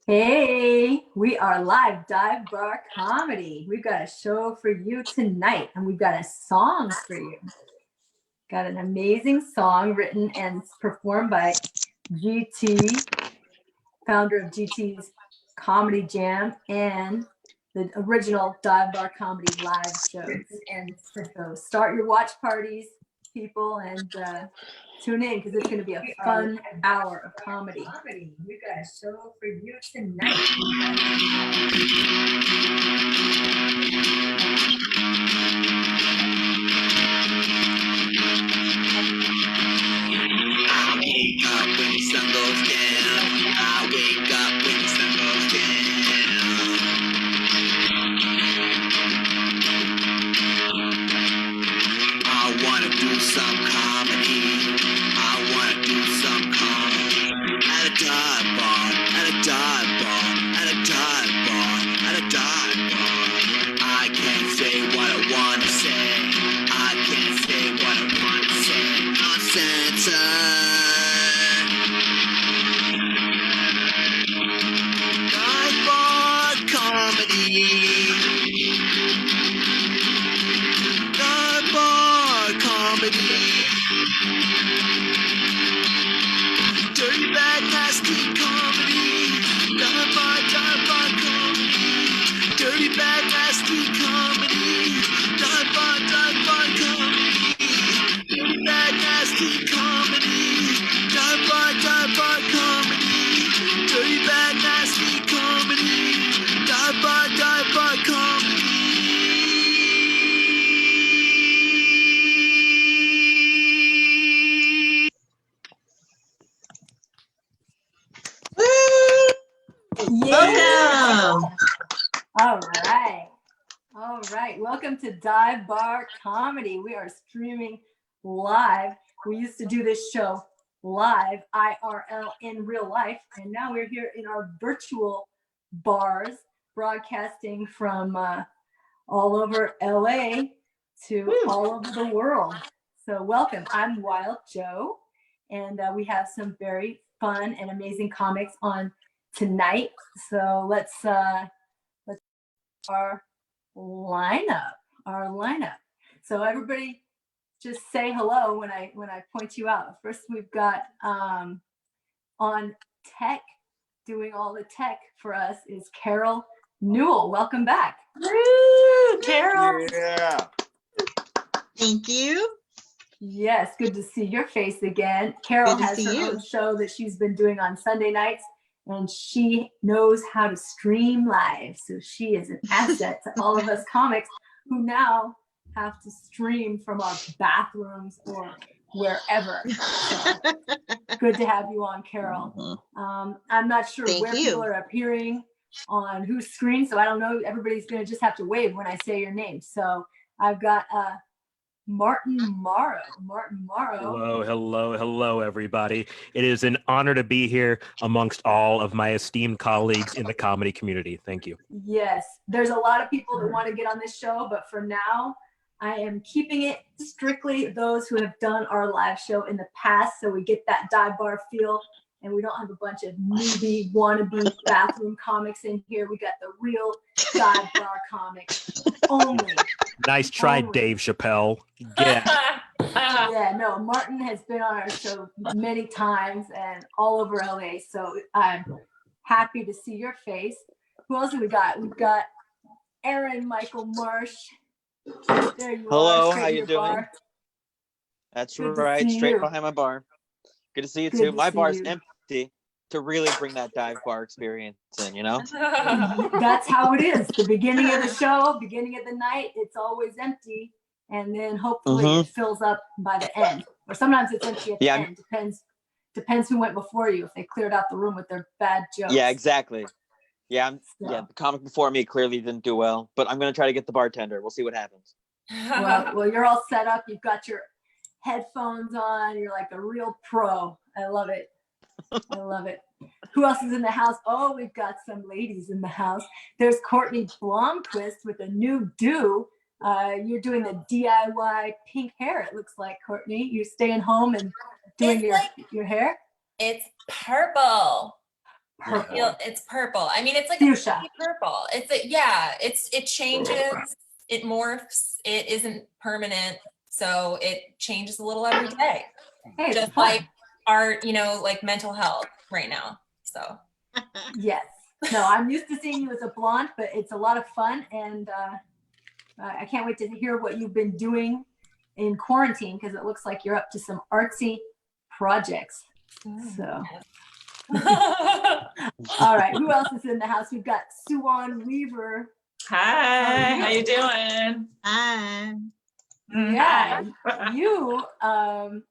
Hey, we are live Dive Bar Comedy. We've got a show for you tonight, and we've got a song for you. Got an amazing song written and performed by GT, founder of GT's Comedy Jam and the original Dive Bar Comedy live shows. And so start your watch parties, people, and tune in because it's going to be a fun hour of comedy. We've got a show for you tonight. I wake up when the sun goes down. I wake up when the sun goes down. I wanna do some comedy. I wanna do some comedy. At a dive bar, at a dive bar, at a dive bar, at a dive bar. I can't say what I wanna say. I can't say what I wanna say. Uncensored. Dive bar comedy. Dive bar comedy. Dirty, bad, nasty comedy. Dive bar comedy. Dirty, bad, nasty comedy. Dive bar comedy. Dirty, bad, nasty comedy. Dive bar comedy. Dirty, bad, nasty comedy. Dive bar comedy. Yeah. Welcome. All right. Welcome to Dive Bar Comedy. We are streaming live. We used to do this show live, IRL, in real life, and now we're here in our virtual bars, broadcasting from all over LA to all over the world. So welcome. I'm Wild Joe, and we have some very fun and amazing comics on tonight. So let's our lineup. So everybody just say hello when I point you out. First, we've got on tech, doing all the tech for us is Carol Newell. Welcome back. Woo, Carol. Yeah. Thank you. Yes, good to see your face again. Carol Good to has see her you. own show that she's been doing on Sunday nights, and she knows how to stream live. So she is an asset to all of us comics who now have to stream from our bathrooms or wherever. So, good to have you on, Carol. I'm not sure Thank where you. people are appearing on whose screen, so I don't know. Everybody's going to just have to wave when I say your name. So I've got Martin Morrow. Hello, everybody. It is an honor to be here amongst all of my esteemed colleagues in the comedy community. Thank you. Yes, there's a lot of people that want to get on this show, but for now, I am keeping it strictly those who have done our live show in the past, so we get that dive bar feel, and we don't have a bunch of newbie wannabe bathroom comics in here. We got the real dive bar comics only. Nice try, Only. Dave Chappelle. Yeah. Yeah, no, Martin has been on our show many times and all over LA, so I'm happy to see your face. Who else have we got? We've got Aaron Michael Marsh. There you Hello, are. how you doing? Bar. That's Good to right, see straight you. behind my bar. Good to see you Good too. to My see bar's you. empty to really bring that dive bar experience in, you know? That's how it is. The beginning of the show, beginning of the night, it's always empty, and then hopefully it fills up by the end. Or sometimes it's empty at the end. Depends who went before you. If they cleared out the room with their bad jokes. Yeah, exactly. Yeah, the comic before me clearly didn't do well, but I'm gonna try to get the bartender. We'll see what happens. Well, you're all set up. You've got your headphones on. You're like a real pro. I love it. I love it. Who else is in the house? Oh, we've got some ladies in the house. There's Courtney Blomquist with a new do. You're doing the DIY pink hair, it looks like, Courtney. You're staying home and doing your hair? It's purple. Purple. It's purple. I mean, it's like Fuchsia. a purple. It changes, it morphs, it isn't permanent. So it changes a little every day. Hey, it's Just fun. like our, like mental health right now. So Yes. No, I'm used to seeing you as a blonde, but it's a lot of fun. And I can't wait to hear what you've been doing in quarantine, because it looks like you're up to some artsy projects. So, all right. Who else is in the house? We've got Suwan Weaver. Hi, how you doing? Hi. Mm, Yeah, hi.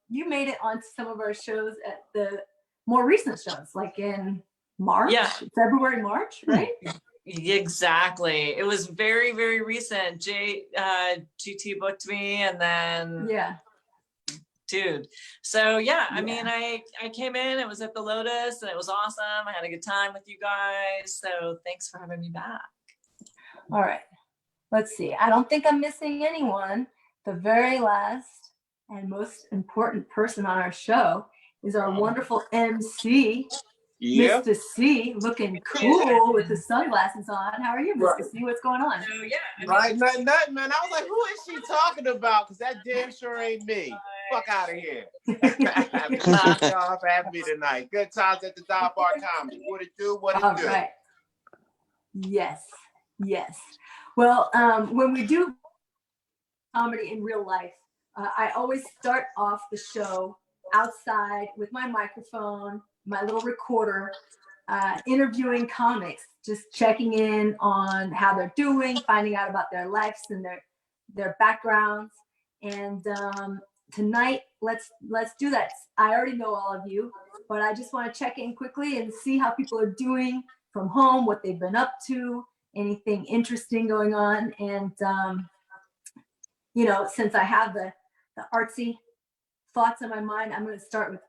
you made it onto some of our shows at the more recent shows, like in March, Yeah. February, March, right? Exactly. It was very, very recent. GT booked me, and then Yeah. dude. So yeah, I Yeah. mean, I came in. It was at the Lotus, and it was awesome. I had a good time with you guys. So thanks for having me back. All right. Let's see. I don't think I'm missing anyone. The very last and most important person on our show is our wonderful MC, Yeah. Mr. C, looking cool with the sunglasses on. How are you, Mr. Right. C? What's going on? So yeah, I mean, Right, nothing, man. I was like, who is she talking about? Because that damn sure ain't me. Fuck out of here. Thank y'all for having me tonight. Good times at the Dive Bar Comedy. What it do, what it All do. right. Yes. Yes. Well, when we do comedy in real life, I always start off the show outside with my microphone, my little recorder, interviewing comics, just checking in on how they're doing, finding out about their lives and their backgrounds. And tonight, let's do that. I already know all of you, but I just want to check in quickly and see how people are doing from home, what they've been up to, anything interesting going on. And since I have the artsy thoughts in my mind, I'm going to start with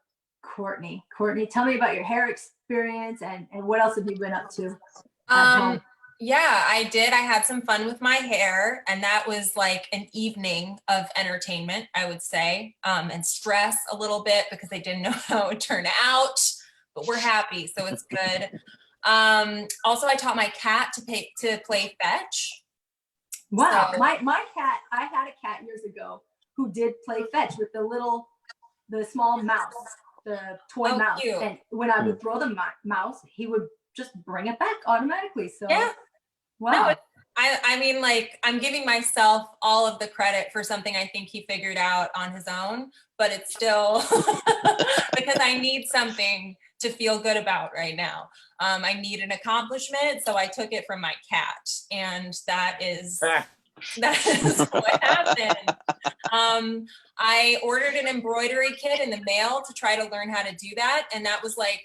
Courtney. Courtney, tell me about your hair experience and what else have you been up to at home? Yeah, I did. I had some fun with my hair, and that was like an evening of entertainment, I would say, and stress a little bit because I didn't know how it would turn out, but we're happy, so it's good. Also, I taught my cat to play fetch. Wow, So- my cat, I had a cat years ago who did play fetch with the small mouse, the toy Oh, mouse. cute. And when I would throw the mouse, he would just bring it back automatically. So Yeah. wow. No, I mean, like, I'm giving myself all of the credit for something I think he figured out on his own, but it's still because I need something to feel good about right now. I need an accomplishment, so I took it from my cat, and that is what happened. I ordered an embroidery kit in the mail to try to learn how to do that, and that was like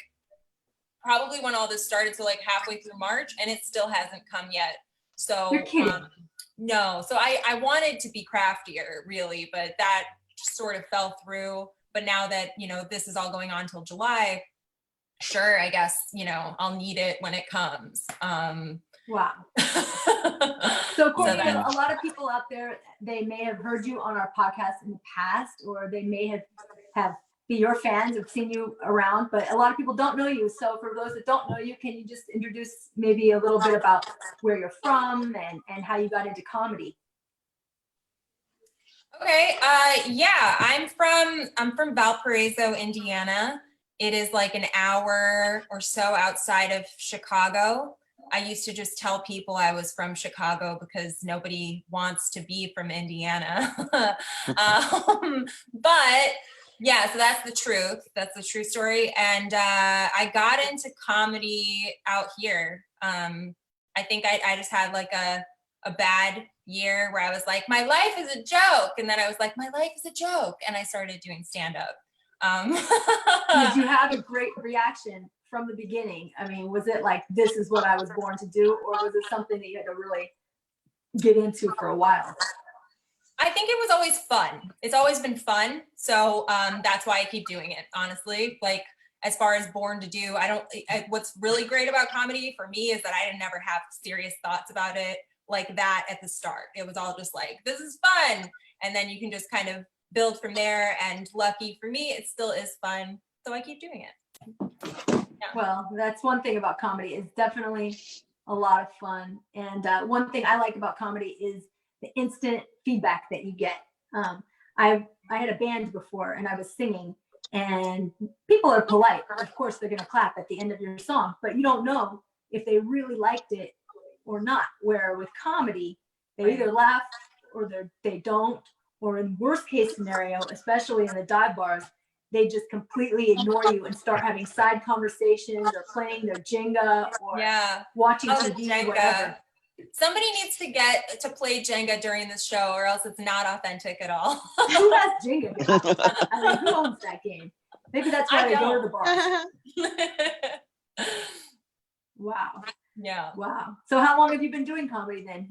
probably when all this started, so like halfway through March, and it still hasn't come yet. So You're kidding. no, so I wanted to be craftier really, but that sort of fell through. But now that this is all going on till July, sure, I guess I'll need it when it comes. Wow. So Courtney, that- a lot of people out there, they may have heard you on our podcast in the past, or they may have be your fans, have seen you around, but a lot of people don't know you. So for those that don't know you, can you just introduce maybe a little bit about where you're from and how you got into comedy? Okay, yeah, I'm from Valparaiso, Indiana. It is like an hour or so outside of Chicago. I used to just tell people I was from Chicago because nobody wants to be from Indiana. But yeah, so that's the truth. That's the true story. And I got into comedy out here. I think I just had like a bad year where I was like, my life is a joke. And then I was like, my life is a joke. And I started doing stand-up. Did you have a great reaction from the beginning? I mean, was it like, this is what I was born to do? Or was it something that you had to really get into for a while? I think it was always fun. It's always been fun. So that's why I keep doing it, honestly. Like, as far as born to do, what's really great about comedy for me is that I didn't never have serious thoughts about it like that at the start. It was all just like, this is fun. And then you can just kind of build from there. And lucky for me, it still is fun. So I keep doing it. Well, that's one thing about comedy. It's definitely a lot of fun. And one thing I like about comedy is the instant feedback that you get. I had a band before and I was singing, and people are polite. Of course, they're going to clap at the end of your song, but you don't know if they really liked it or not. Where with comedy, they either laugh or they don't, or in worst case scenario, especially in the dive bars, they just completely ignore you and start having side conversations or playing their Jenga or watching TV, Jenga. whatever. Somebody needs to get to play Jenga during this show, or else it's not authentic at all. Who has Jenga? I mean, who owns that game? Maybe that's why they go to the bar. Wow. Yeah. Wow. So how long have you been doing comedy then?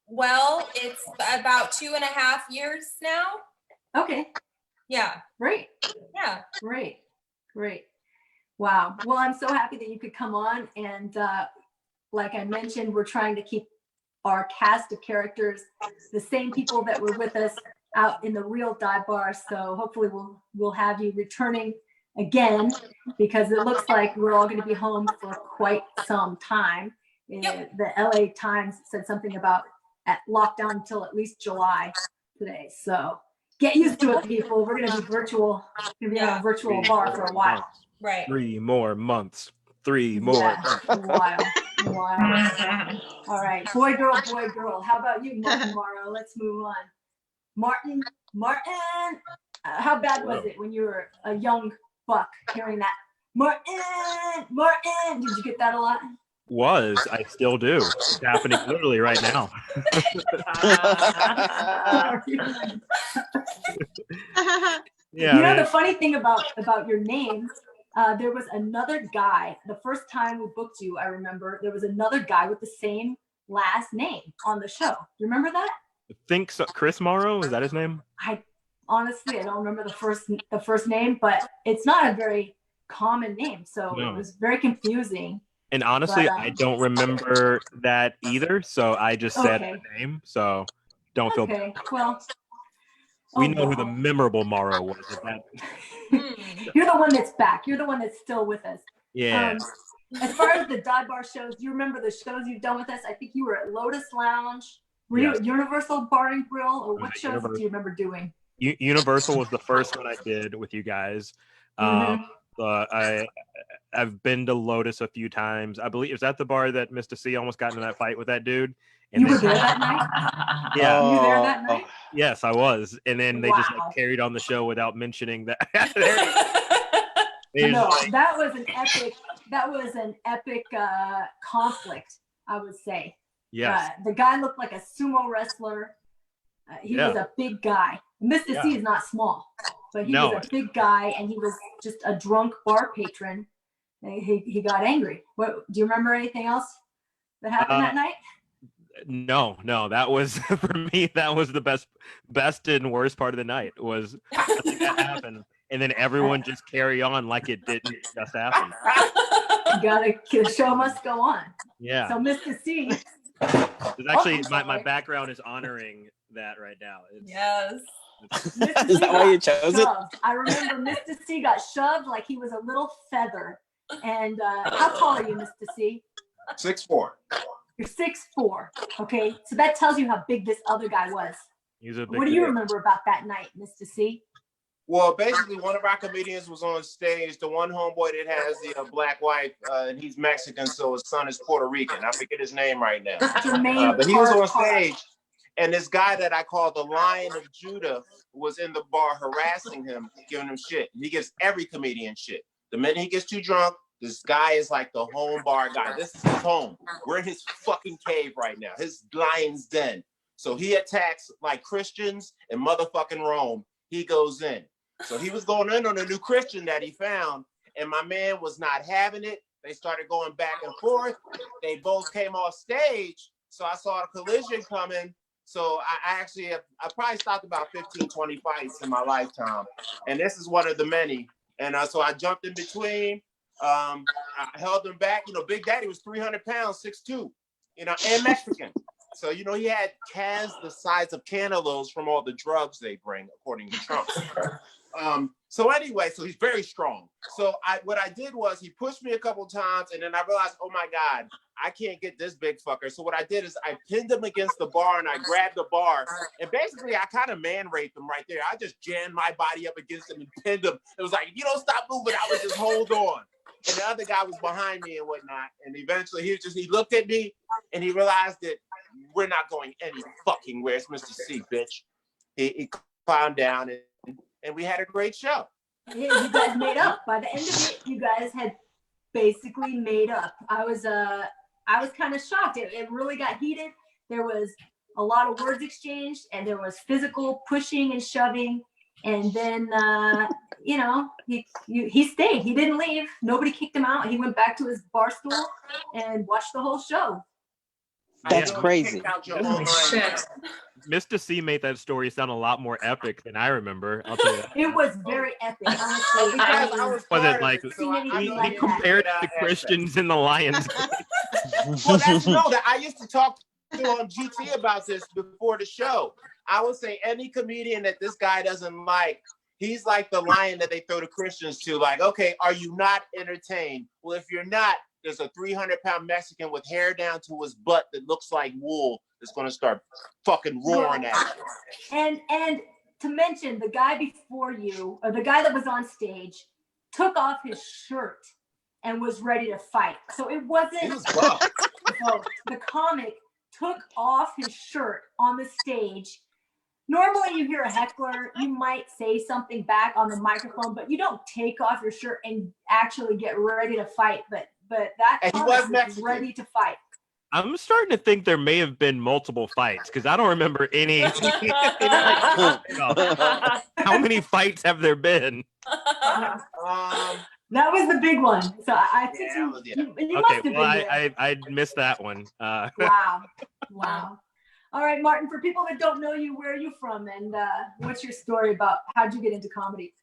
Well, it's about 2.5 years now. Okay. Yeah. Great. Yeah. Great. Wow. Well, I'm so happy that you could come on. And like I mentioned, we're trying to keep our cast of characters the same people that were with us out in the real dive bar. So hopefully we'll have you returning again, because it looks like we're all going to be home for quite some time. Yep. The LA Times said something about at lockdown until at least July today. So get used to it, people. We're going to be virtual. We're going to be on a virtual bar for a while. Right. 3 more months. 3 more. Yeah, a while. All right. Boy, girl. How about you, Martin Morrow? Let's move on. Martin, how bad was it when you were a young buck hearing that? Martin, did you get that a lot? I still do. It's happening literally right now. Yeah. You know, the funny thing about your names, there was another guy, the first time we booked you, I remember there was another guy with the same last name on the show. You remember that? I think so. Chris Morrow, is that his name? Honestly, I don't remember the first name, but it's not a very common name. So No. It was very confusing. And honestly, I don't remember that either. So I just said Okay. the name. So don't feel bad. Okay, well. We know who the memorable Morrow was. You're the one that's back. You're the one that's still with us. Yeah. As far as the dive bar shows, do you remember the shows you've done with us? I think you were at Lotus Lounge. Were you at Universal Bar and Grill, or what shows do you remember doing? Universal was the first one I did with you guys. I've been to Lotus a few times. I believe, is that the bar that Mr. C almost got into that fight with that dude? And you were there that night? Yeah. Were you there that night? Yes, I was. And then they just like carried on the show without mentioning that. No, that was an epic conflict, I would say. Yes. The guy looked like a sumo wrestler. He was a big guy. Mr. C is not small, but he was a big guy, and he was just a drunk bar patron. And he got angry. What do you remember? Anything else that happened that night? No. That was for me. That was the best and worst part of the night. Was that happened, and then everyone just carry on like it didn't just happen. The show must go on. Yeah. So Mr. C. It's actually my background is honoring that right now. Yes. Is that why you chose it? I remember Mr. C got shoved like he was a little feather. And how tall are you, Mr. C? 6'4". You're 6'4". Okay, so that tells you how big this other guy was. He's a big What do you remember about that night, Mr. C? Well, basically, one of our comedians was on stage. The one homeboy that has the black wife, and he's Mexican, so his son is Puerto Rican. I forget his name right now. Jermaine but he was on Carr. stage, and this guy that I call the Lion of Judah was in the bar harassing him, giving him shit. He gives every comedian shit. The minute he gets too drunk, this guy is like the home bar guy. This is his home. We're in his fucking cave right now, his lion's den. So he attacks like Christians in motherfucking Rome. He goes in. So he was going in on a new Christian that he found, and my man was not having it. They started going back and forth. They both came off stage. So I saw a collision coming. So I probably stopped about 15, 20 fights in my lifetime. And this is one of the many. And so I jumped in between. I held him back. You know, Big Daddy was 300 pounds, 6'2", you know, and Mexican. So, you know, he had calves the size of cantaloupes from all the drugs they bring, according to Trump. So anyway, so he's very strong. So what I did was he pushed me a couple times, and then I realized, oh my God, I can't get this big fucker. So what I did is I pinned him against the bar, and I grabbed the bar, and basically I kind of man raped him right there. I just jammed my body up against him and pinned him. It was like, if you don't stop moving, I would just hold on. And the other guy was behind me and whatnot. And eventually he looked at me and he realized that we're not going any fucking where. It's Mr. C, bitch. He calmed down and we had a great show. You guys made up. By the end of it, you guys had basically made up. I was kind of shocked. It really got heated. There was a lot of words exchanged, and there was physical pushing and shoving. And then, he stayed. He didn't leave. Nobody kicked him out. He went back to his bar stool and watched the whole show. That's crazy. Shit. Mr. C made that story sound a lot more epic than I remember. I'll tell you that. It was very epic, honestly. Because I I mean, was Was part it of like so I he know he like you compared did, the Christians and the Lions? Well, that I used to talk to on GT about this before the show. I would say any comedian that this guy doesn't like, he's like the lion that they throw the Christians to. Like, okay, are you not entertained? Well, if you're not, there's a 300-pound Mexican with hair down to his butt that looks like wool that's going to start fucking roaring at you. and to mention, the guy before you, or the guy that was on stage, took off his shirt and was ready to fight. So it wasn't. He was buff. So the comic took off his shirt on the stage. Normally you hear a heckler, you might say something back on the microphone, but you don't take off your shirt and actually get ready to fight. But that And he comic was Mexican. ready to fight. I'm starting to think there may have been multiple fights because I don't remember any. How many fights have there been? That was the big one. So I think Yeah, that was- yeah. you must Okay, have been well, there. I missed that one. Wow. All right, Martin, for people that don't know you, where are you from? And what's your story about how'd you get into comedy?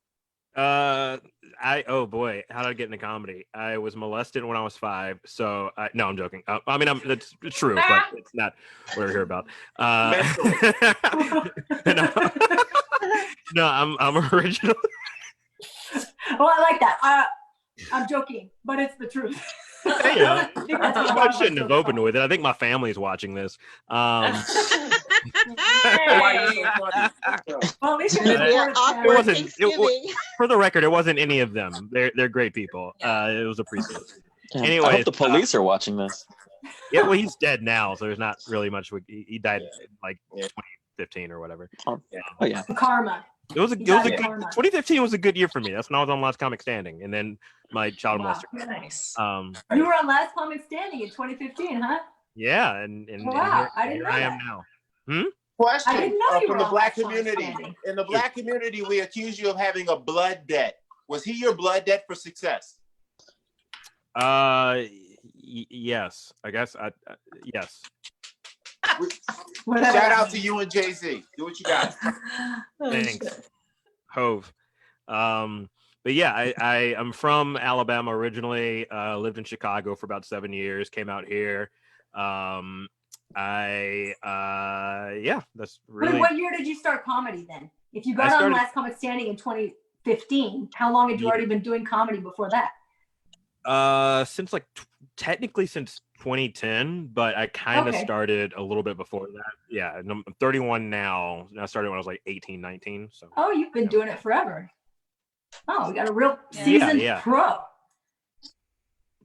Oh boy, how did I get into comedy? I was molested when I was 5. So no, I'm joking. I mean, that's true, but it's not what we're here about. No, I'm original. Well, I like that. I'm joking, but it's the truth. Hey, I think that's what a lot I of us shouldn't have joke opened with it. I think my family's watching this. Well, at least you're Yeah, supportive, It Sarah. wasn't. For the record, it wasn't any of them. They're great people. It was a priesthood. I Anyway, hope the police are watching this. Yeah, well, he's dead now, so there's not really much. He died in like 2015 or whatever. Oh yeah. Karma. It was a good. 2015 was a good year for me. That's when I was on Last Comic Standing, and then my child Wow. molester. Nice. You were on Last Comic Standing in 2015, huh? Yeah, and Wow, I didn't here know I am that. now. Question I didn't know you from were the on black Last Comic community. Standing. In the black community, we accuse you of having a blood debt. Was he your blood debt for success? Yes, I guess. Yes. Whatever. Shout out to you and Jay-Z. Do what you got. Thanks, Hove. But yeah, I'm from Alabama originally. Lived in Chicago for about 7 years. Came out here. That's really. Wait, what year did you start comedy then? If you got I on started- Last Comic Standing in 2015, how long had you already been doing comedy before that? Since technically since 2010, but I kind of Okay. started a little bit before that. Yeah, and I'm 31 now. I started when I was like 18, 19. So Oh, you've been doing it forever. Oh, we got a real Yeah. seasoned Yeah. pro.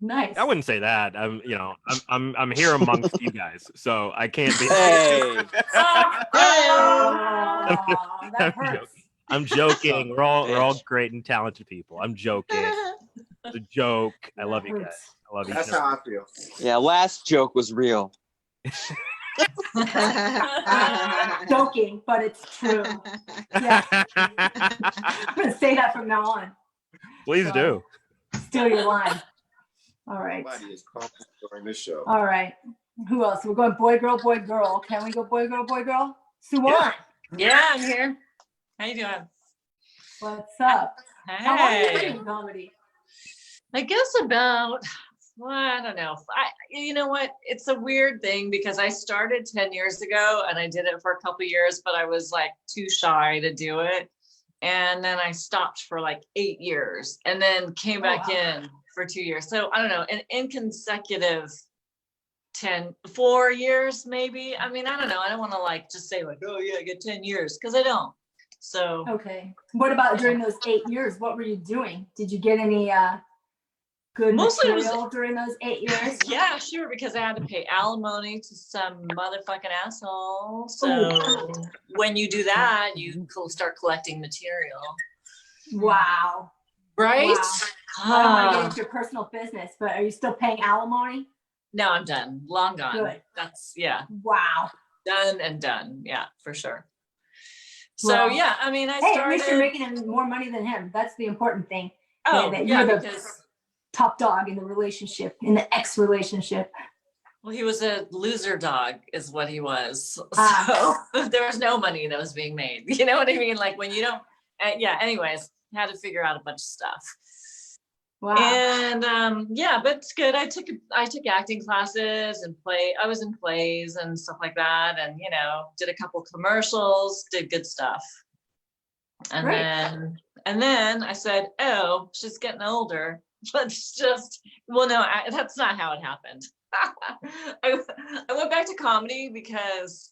Nice. I wouldn't say that. I'm here amongst you guys, so I can't be. Hey. Oh, that I'm hurts. I'm joking. We're all great and talented people. I'm joking. It's a joke. I love you guys. I love you. That's how I feel. Yeah, last joke was real. Joking, but it's true. Yeah, I'm gonna say that from now on. Please do. Steal your line. All right. Somebody is calling during this show. All right. Who else? We're going boy, girl, boy, girl. Can we go boy, girl, boy, girl? Suwan, Yeah, I'm here. How you doing? what's up? How long have you been Hey. in comedy? I guess about, well, I don't know. You know what? It's a weird thing because I started 10 years ago and I did it for a couple years, but I was like too shy to do it. And then I stopped for like 8 years and then came back wow. in for 2 years. So I don't know, an inconsecutive 4 years, maybe. I mean, I don't know. I don't want to like just say like, oh yeah, I get 10 years because I don't. So Okay. What about during those 8 years? What were you doing? Did you get any good Mostly it was- material during those 8 years? yeah, sure, because I had to pay alimony to some motherfucking asshole. So when you do that, you start collecting material, Wow. right? Wow. I don't want to get into your personal business, but are you still paying alimony? No, I'm done. Long gone. Good. That's yeah, Wow. done and done. Yeah, for sure. So Well, yeah, I mean, I Hey, at started. least you're making more money than him. That's the important thing. Oh that yeah, you're the because top dog in the relationship, in the ex relationship. well, he was a loser dog, is what he was. Ah. So there was no money that was being made. You know what I mean? Like when you don't. Yeah. Anyways, had to figure out a bunch of stuff. Wow. And yeah, but it's good. I took acting classes and I was in plays and stuff like that, and you know, did a couple commercials, did good stuff. And Great. then I said, oh, she's getting older. Let's just no, that's not how it happened. I went back to comedy because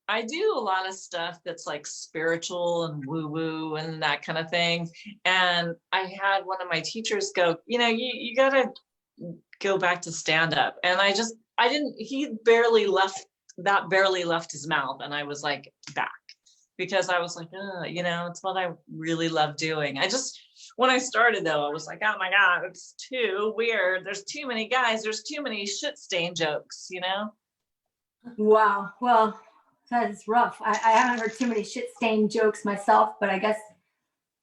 I do a lot of stuff that's like spiritual and woo-woo and that kind of thing. And I had one of my teachers go, you know, you gotta go back to stand-up. And he barely left his mouth. And I was like back because I was like, you know, it's what I really love doing. When I started though, I was like, oh my God, it's too weird. There's too many guys. There's too many shit stain jokes, you know? Wow. Well, that is rough. I haven't heard too many shit stain jokes myself, but I guess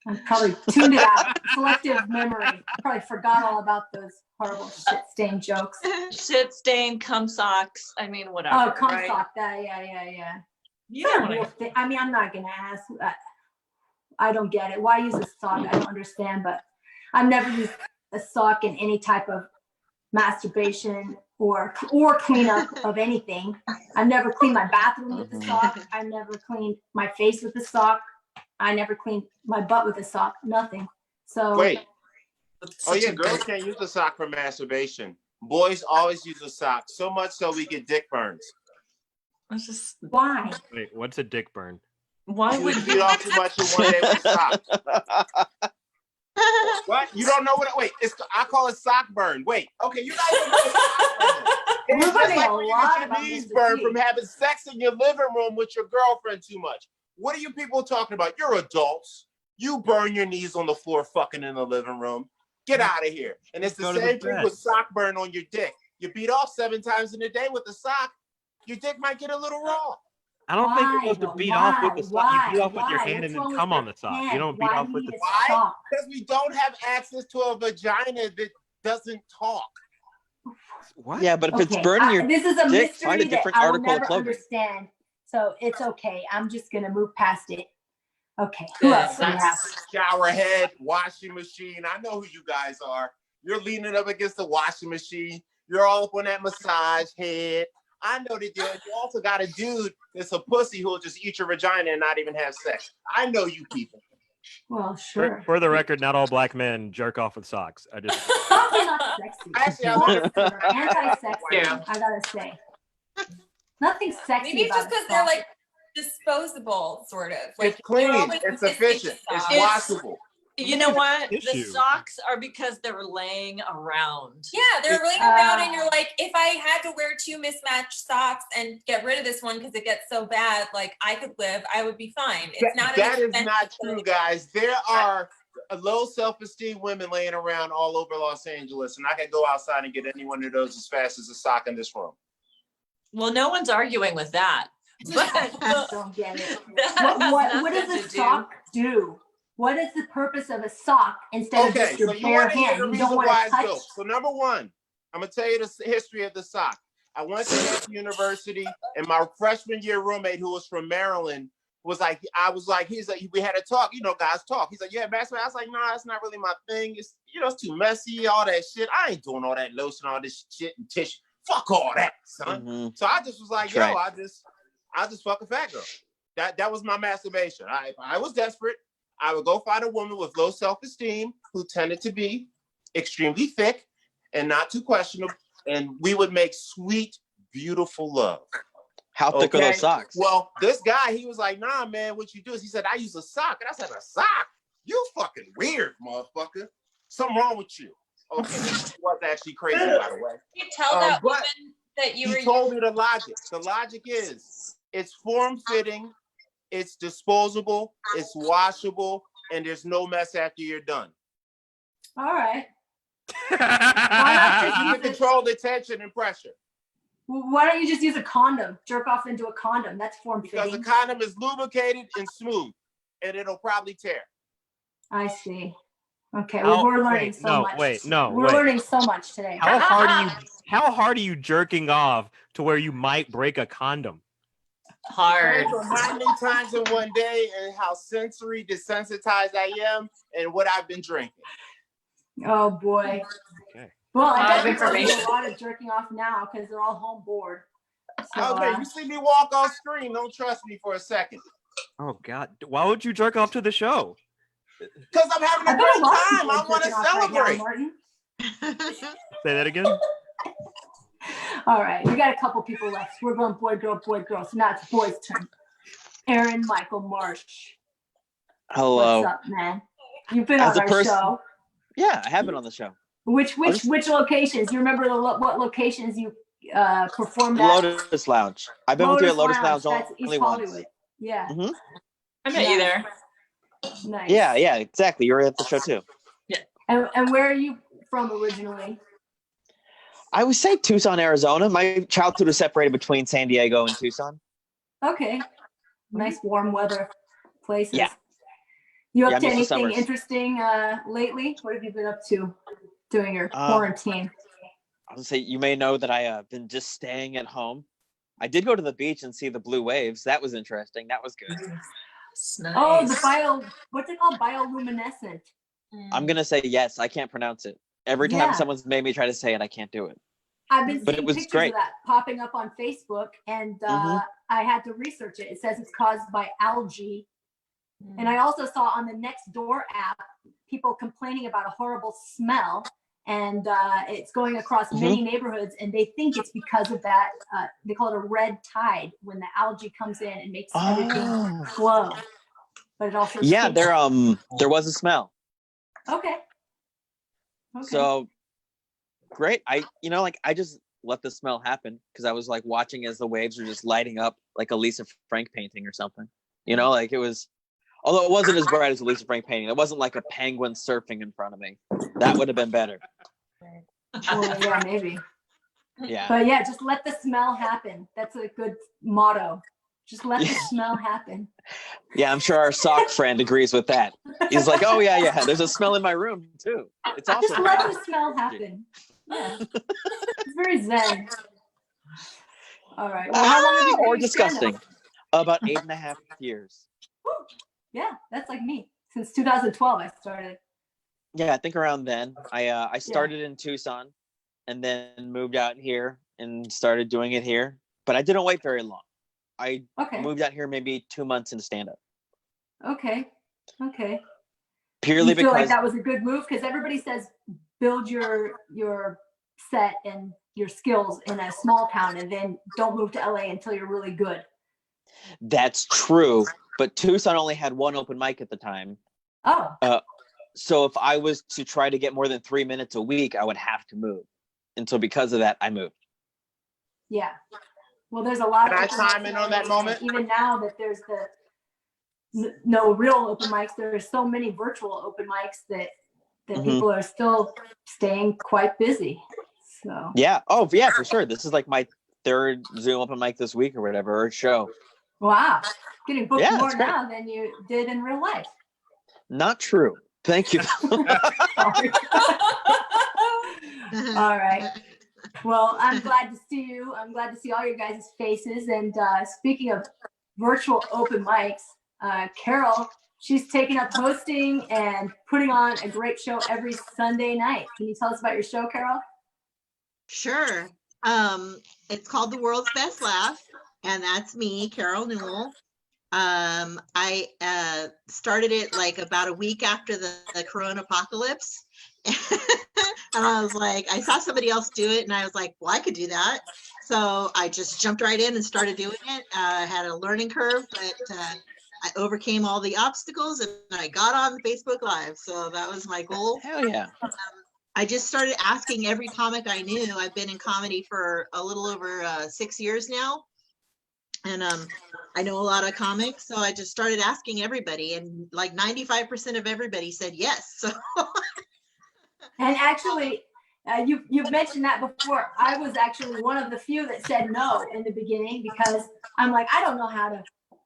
I probably tuned it out. Selective memory. Probably forgot all about those horrible shit stain jokes. Shit stain, cum socks. I mean, whatever. Oh, cum right? sock. Yeah. You know what I Real mean. thing. I mean, I'm not gonna ask. I don't get it. Why use a sock? I don't understand. But I've never used a sock in any type of masturbation or cleanup of anything. I've never cleaned my bathroom with the sock. I've never cleaned my face with the sock. I never cleaned my butt with a sock. Nothing. So Wait. It's Oh such yeah, a girls good- can't use the sock for masturbation. Boys always use a sock, so much so we get dick burns. It's just why? Wait, what's a dick burn? why You would beat off too much in one day with a sock. What? You don't know what? Wait, I call it sock burn. Wait, okay, you're not even know what sock burn is. We're It's just learning like a when you lot get your about knees Mr. burned T. from having sex in your living room with your girlfriend too much. What are you people talking about? You're adults. You burn your knees on the floor fucking in the living room. Get out of here. And it's the Go to the same thing bed. with sock burn on your dick. You beat off 7 times in a day with a sock, your dick might get a little raw. I don't think you're Why, supposed to though? beat off with the sock. You beat Why? off with your Why? hand What's and wrong then with come on your the sock. hand? You don't beat Why off do with you the need a Why? sock? Because we don't have access to a vagina that doesn't talk. what? Yeah, but if it's Okay, burning your this is a dick, mystery find a that different I will article of never clothing. understand. So it's okay. I'm just gonna move past it. Okay, who Yeah, else do we have? that's- Shower head, washing machine. I know who you guys are. You're leaning up against the washing machine. You're all up on that massage head. I know that you also got a dude that's a pussy who'll just eat your vagina and not even have sex. I know you people. Well, sure. For the record, not all black men jerk off with socks. I just Socks are not sexy. Actually, I Socks wonder- are anti-sexy. Yeah. I gotta say, nothing sexy Maybe it's about just a because they're sock. like disposable, sort of. Like It's clean. they're always It's just efficient. socks. It's It's- washable. You know what? The Tissue. socks are because they're laying around. Yeah, they're laying around, and you're like, if I had to wear 2 mismatched socks and get rid of this one because it gets so bad, like I could live, I would be fine. It's not. an That is expensive not true, thing. guys. There are low self-esteem women laying around all over Los Angeles, and I can go outside and get any one of those as fast as a sock in this room. Well, no one's arguing with that. But I don't get it. that has What nothing does to a do- sock do? What is the purpose of a sock instead of Okay, just your so you bare want to hear hand? the You reason don't want why to it's touch. built. So number one, I'm gonna tell you the history of the sock. I went to Hampton University, and my freshman year roommate, who was from Maryland, was like, he's like, we had a talk, you know, guys talk. He's like, yeah, basketball. I was like, nah, it's not really my thing. It's, you know, it's too messy, all that shit. I ain't doing all that lotion, all this shit and tissue. Fuck all that, son. Mhm. So I just was like, That's yo, right. I just fuck a fat girl. That was my masturbation. I was desperate. I would go find a woman with low self-esteem who tended to be extremely thick and not too questionable, and we would make sweet, beautiful love. How thick are Okay? those socks? Well, this guy, he was like, nah, man, what you do is, he said, I use a sock. And I said, a sock? You fucking weird, motherfucker. Something wrong with you. Okay, he was actually crazy, by the way. You tell that but woman that you He were. told me the logic. The logic is, it's form-fitting, it's disposable, it's washable, and there's no mess after you're done. All right. You can control the tension and pressure. Well, why don't you just use a condom? Jerk off into a condom. That's form Because the fitting. condom is lubricated and smooth, and it'll probably tear. I see. Okay, How- we're learning wait, so no, much. wait, no, We're wait. learning so much today. How hard are you jerking off to where you might break a condom? Hard. How many times in one day, and how sensory desensitized I am, and what I've been drinking. Oh boy. Okay. Well, Lot I of bet people do information. a lot of jerking off now because they're all home bored. So, Okay, you see me walk off screen, don't trust me for a second. Oh God, why would you jerk off to the show? Because I'm having I a bet a great lot of time. people I are want to jerking off right now, celebrate. Martin. Say that again. All right, we got a couple people left. We're going boy, girl, boy, girl. So now it's boys' turn. Aaron Michael Marsh. Hello. What's up, man? You've been As on a our person- show. Yeah, I have been on the show. Which locations? You remember what locations you performed at? Lotus Lounge. I've been with you at Lotus Lounge That's only East once. Hollywood. Yeah, I met you there. nice. Yeah, exactly. You were at the show too. And where are you from originally? I would say Tucson, Arizona. My childhood was separated between San Diego and Tucson. Okay, nice warm weather places. Yeah. You Yeah, up to I miss the anything summers. interesting lately? What have you been up to during your Uh, quarantine? I would say you may know that I been just staying at home. I did go to the beach and see the blue waves. That was interesting. That was good. It's nice. Oh, what's it called? Bioluminescent. I'm gonna say yes. I can't pronounce it. Every time Yeah. someone's made me try to say it, I can't do it. I've been But it seeing was pictures great. of that popping up on Facebook, and I had to research it. It says it's caused by algae. And I also saw on the Nextdoor app people complaining about a horrible smell, and it's going across many neighborhoods, and they think it's because of that. They call it a red tide when the algae comes in and makes everything flow. But it also Yeah, stinks. there was a smell. Okay. So great. I just let the smell happen because I was like watching as the waves were just lighting up like a Lisa Frank painting or something. Like it was, although it wasn't as bright as a Lisa Frank painting. It wasn't like a penguin surfing in front of me. That would have been better. Well, yeah, maybe. Yeah. But yeah, just let the smell happen. That's a good motto. Just let the smell happen. Yeah, I'm sure our sock friend agrees with that. He's like, oh yeah. There's a smell in my room too. It's Just awesome. let the smell happen. Yeah. It's very zen. All right. Well, how long have you been Or doing stand-up? disgusting. About 8.5 years. Yeah, that's like me. Since 2012, I started. Yeah, I think around then. I started in Tucson and then moved out here and started doing it here. But I didn't wait very long. I Okay. moved out here maybe 2 months into stand-up. Okay. Purely You feel like because that was a good move? Because everybody says build your set and your skills in a small town and then don't move to LA until you're really good. that's true. But Tucson only had one open mic at the time. Oh, So if I was to try to get more than 3 minutes a week, I would have to move. And so because of that, I moved. yeah. Well, there's a lot Can of I open chime mics in on that and moment? even now that there's no real open mics, there are so many virtual open mics that Mhm. people are still staying quite busy. So Yeah. Oh, yeah, for sure. This is like my third Zoom open mic this week or whatever, or show. wow, getting booked Yeah, more it's great. now than you did in real life. Not true. Thank you. Sorry. All right. Well, I'm glad to see you. I'm glad to see all your guys' faces. And speaking of virtual open mics, Carol, she's taken up hosting and putting on a great show every Sunday night. Can you tell us about your show, Carol? Sure. It's called The World's Best Laugh, and that's me, Carol Newell. I started it like about a week after the Corona apocalypse. And I was like, I saw somebody else do it and I was like, well, I could do that. So I just jumped right in and started doing it. I had a learning curve, but I overcame all the obstacles and I got on Facebook Live. So that was my goal. Hell yeah. I just started asking every comic I knew. I've been in comedy for a little over 6 years now. And I know a lot of comics, so I just started asking everybody, and like 95% of everybody said yes. So And actually, you've mentioned that before. I was actually one of the few that said no in the beginning because I'm like, I don't know how to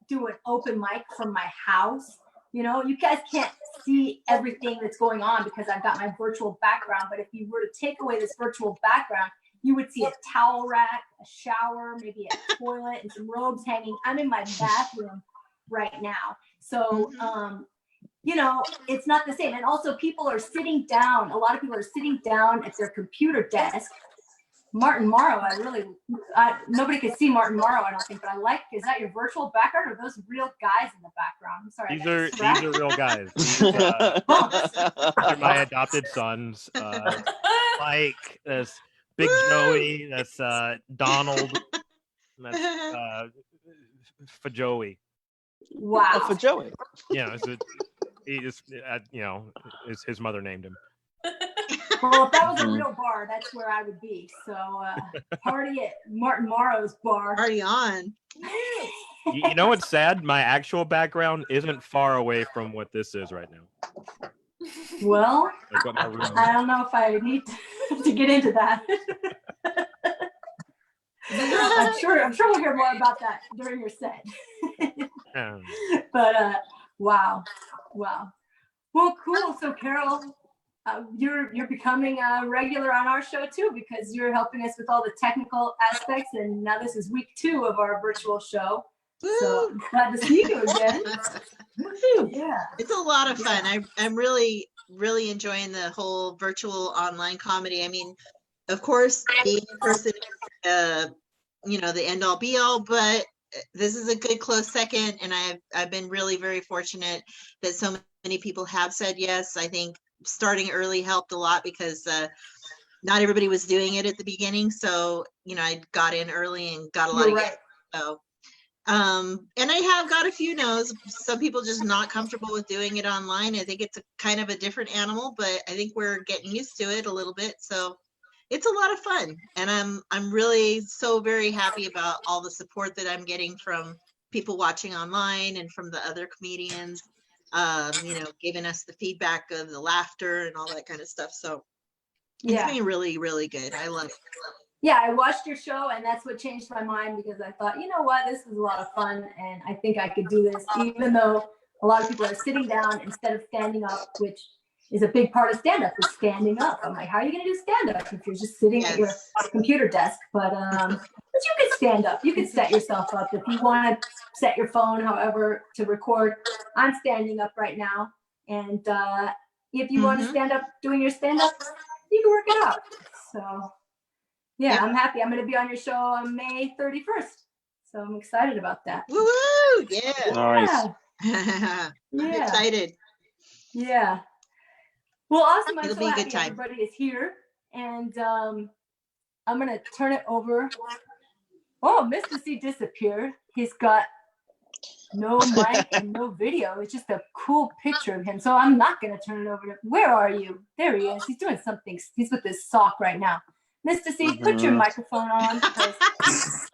do an open mic from my house. You know, you guys can't see everything that's going on because I've got my virtual background. But if you were to take away this virtual background, you would see a towel rack, a shower, maybe a toilet, and some robes hanging. I'm in my bathroom right now. So, you know, it's not the same. And also people are sitting down. A lot of people are sitting down at their computer desk. Martin Morrow, nobody could see Martin Morrow, I don't think, but I like, is that your virtual background or are those real guys in the background? I'm sorry. These are real guys. These are my adopted sons. Mike, that's Big Joey, that's Donald, and that's for Joey. Wow. Oh, for Joey. Yeah, he just, you know, his mother named him. Well, if that was a real bar, that's where I would be. So party at Martin Morrow's bar. party on. You know what's sad? My actual background isn't far away from what this is right now. Well, Like what my room is. I don't know if I need to get into that. I'm sure we'll hear more about that during your set. But wow. Well, cool. So Carol, you're becoming a regular on our show too because you're helping us with all the technical aspects, and now this is week 2 of our virtual show. So I'm glad to see you again. Yeah, It's a lot of fun. I'm really enjoying the whole virtual online comedy. I mean, of course, being in person, you know, the end all be all, but this is a good close second. And I've been really very fortunate that so many people have said yes. I think starting early helped a lot because not everybody was doing it at the beginning. So, you know, I got in early and got a lot of right. yes. So, and I have got a few no's. Some people just not comfortable with doing it online. I think it's a kind of a different animal, but I think we're getting used to it a little bit. So it's a lot of fun. And I'm really so very happy about all the support that I'm getting from people watching online and from the other comedians, you know, giving us the feedback of the laughter and all that kind of stuff. So it's been really, really good. I love it. Yeah, I watched your show and that's what changed my mind because I thought, you know what, this is a lot of fun and I think I could do this, even though a lot of people are sitting down instead of standing up, which is a big part of stand-up, is standing up. I'm like, how are you going to do stand-up if you're just sitting at your computer desk? But you could stand up. You could set yourself up. If you want to set your phone, however, to record, I'm standing up right now. And if you want to stand up doing your stand-up, you can work it out. So, yeah, I'm happy. I'm going to be on your show on May 31st. So I'm excited about that. Woo! Yeah. Nice. I'm excited. Yeah. Well, awesome. I'm It'll so be a happy good time. everybody is here. And I'm going to turn it over. Oh, Mr. C disappeared. He's got no mic and no video. It's just a cool picture of him. So I'm not going to turn it over to, where are you? There he is. He's doing something. He's with his sock right now. Mr. C, put your microphone on because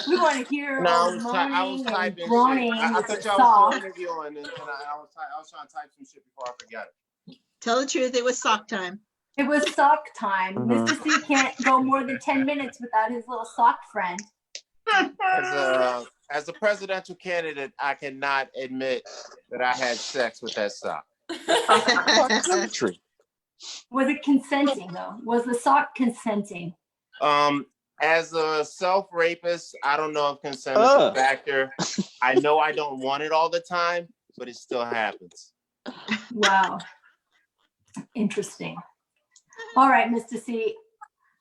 we want to hear No, all I was moaning and typing groaning shit. I with thought the y'all sock. was still interviewing, and I was trying to type some shit before I forgot it. Tell the truth, it was sock time. It was sock time. Mr. C can't go more than 10 minutes without his little sock friend. As a presidential candidate, I cannot admit that I had sex with that sock. True. Was it consenting though? Was the sock consenting? As a self-rapist, I don't know if consent is a factor. I know I don't want it all the time, but it still happens. Wow. Interesting. All right, Mr. C.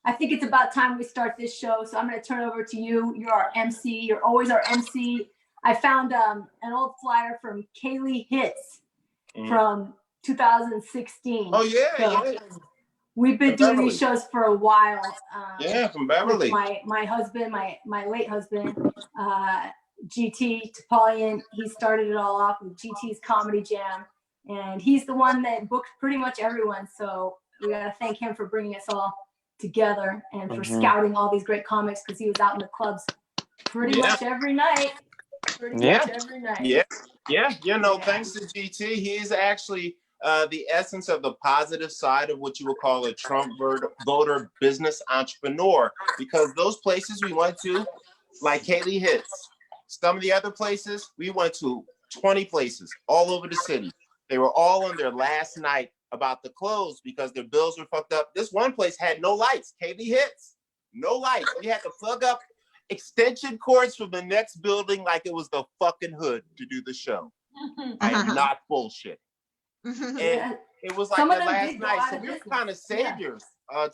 I think it's about time we start this show. So I'm going to turn over to you. You're our MC. You're always our MC. I found an old flyer from Kaylee Hits Mhm. from 2016. Oh yeah, So yeah, we've been From doing Beverly. these shows for a while. yeah, from With Beverly. my husband, my late husband, GT Tapolian. He started it all off with GT's Comedy Jam, and he's the one that booked pretty much everyone. So we gotta thank him for bringing us all together and for Mhm. scouting all these great comics, because he was out in the clubs pretty Yeah. much every night. Pretty Yeah. much every night. Yeah, yeah, Yeah. thanks to GT, he is actually the essence of the positive side of what you would call a Trump voter business entrepreneur. Because those places we went to, like Kaylee Hits, some of the other places, we went to 20 places all over the city. They were all on their last night about to close because their bills were fucked up. This one place had no lights. Kaylee Hits, no lights. We had to plug up extension cords from the next building like it was the fucking hood to do the show. I am not bullshit. And Yeah. it was like Some the of them last did go night, out so of we were business. kind of Yeah. saviors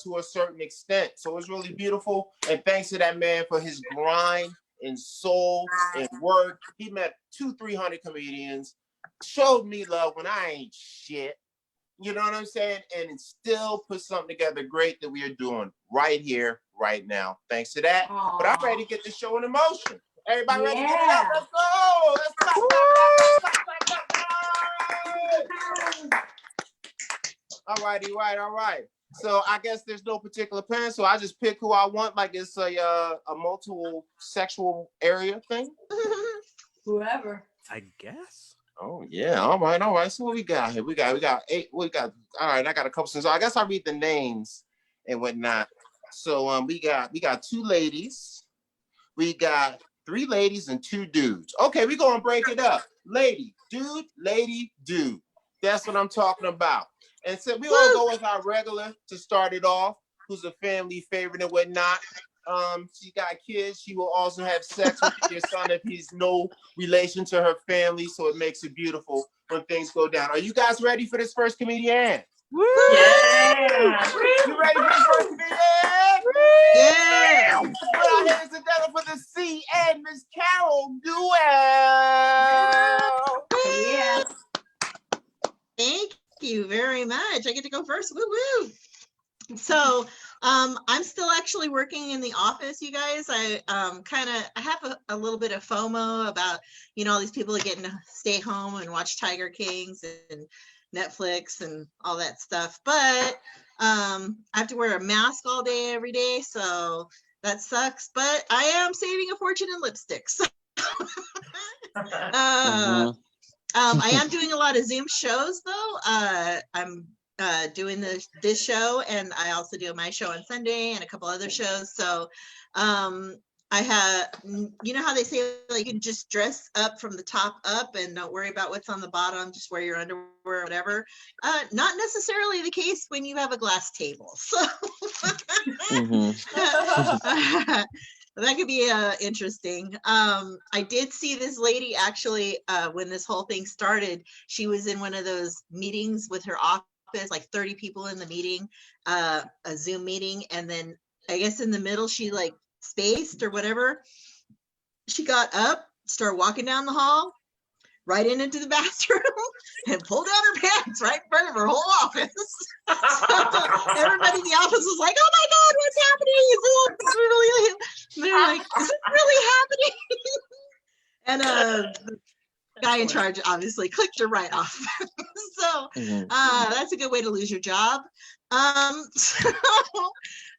to a certain extent. So it was really beautiful. And thanks to that man for his grind and soul and work. He met 200-300 comedians, showed me love when I ain't shit. You know what I'm saying? And it still put something together great that we are doing right here, right now. Thanks to that. But I'm ready to get this show in motion. Everybody ready to get it up? Yeah. Let's go! Let's go! All righty, all right. So I guess there's no particular plan. So I just pick who I want, like it's a multiple sexual area thing. Whoever. I guess. Oh yeah, all right. So what we got here? We got 8. We got all right. I got a couple things. So I guess I'll read the names and whatnot. So we got 2 ladies, we got 3 ladies and 2 dudes. Okay, we gonna break it up. Lady, dude. That's what I'm talking about. And so we all go with our regular to start it off, who's a family favorite and whatnot. She got kids. She will also have sex with your son if he's no relation to her family. So it makes it beautiful when things go down. Are you guys ready for this first comedian? Yeah. You ready for this first comedian? Yeah. Let's put our hands together for the C and Miss Carol Duell. Yeah. Thank you very much. I get to go first. Woo woo. So I'm still actually working in the office, you guys. I have a little bit of FOMO about, all these people are getting to stay home and watch Tiger Kings and Netflix and all that stuff. But I have to wear a mask all day, every day. So that sucks. But I am saving a fortune in lipsticks. I am doing a lot of Zoom shows though. I'm doing this show, and I also do my show on Sunday and a couple other shows. So I have, how they say, like, you can just dress up from the top up and don't worry about what's on the bottom, just wear your underwear or whatever. Not necessarily the case when you have a glass table. So that could be interesting. I did see this lady actually, when this whole thing started, she was in one of those meetings with her office, like 30 people in the meeting, a Zoom meeting. And then I guess in the middle, she like spaced or whatever. She got up, started walking down the hall, right into the bathroom and pulled down her pants right in front of her whole office. So everybody in the office was like, oh my God, what's happening? Is this really, and they're like, is it really happening? And the guy in charge obviously clicked her right off. So that's a good way to lose your job. So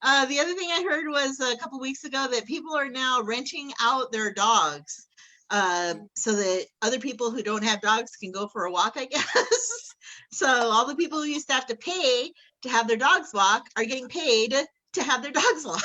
the other thing I heard was a couple weeks ago that people are now renting out their dogs so that other people who don't have dogs can go for a walk, I guess. So all the people who used to have to pay to have their dogs walk are getting paid to have their dogs walk.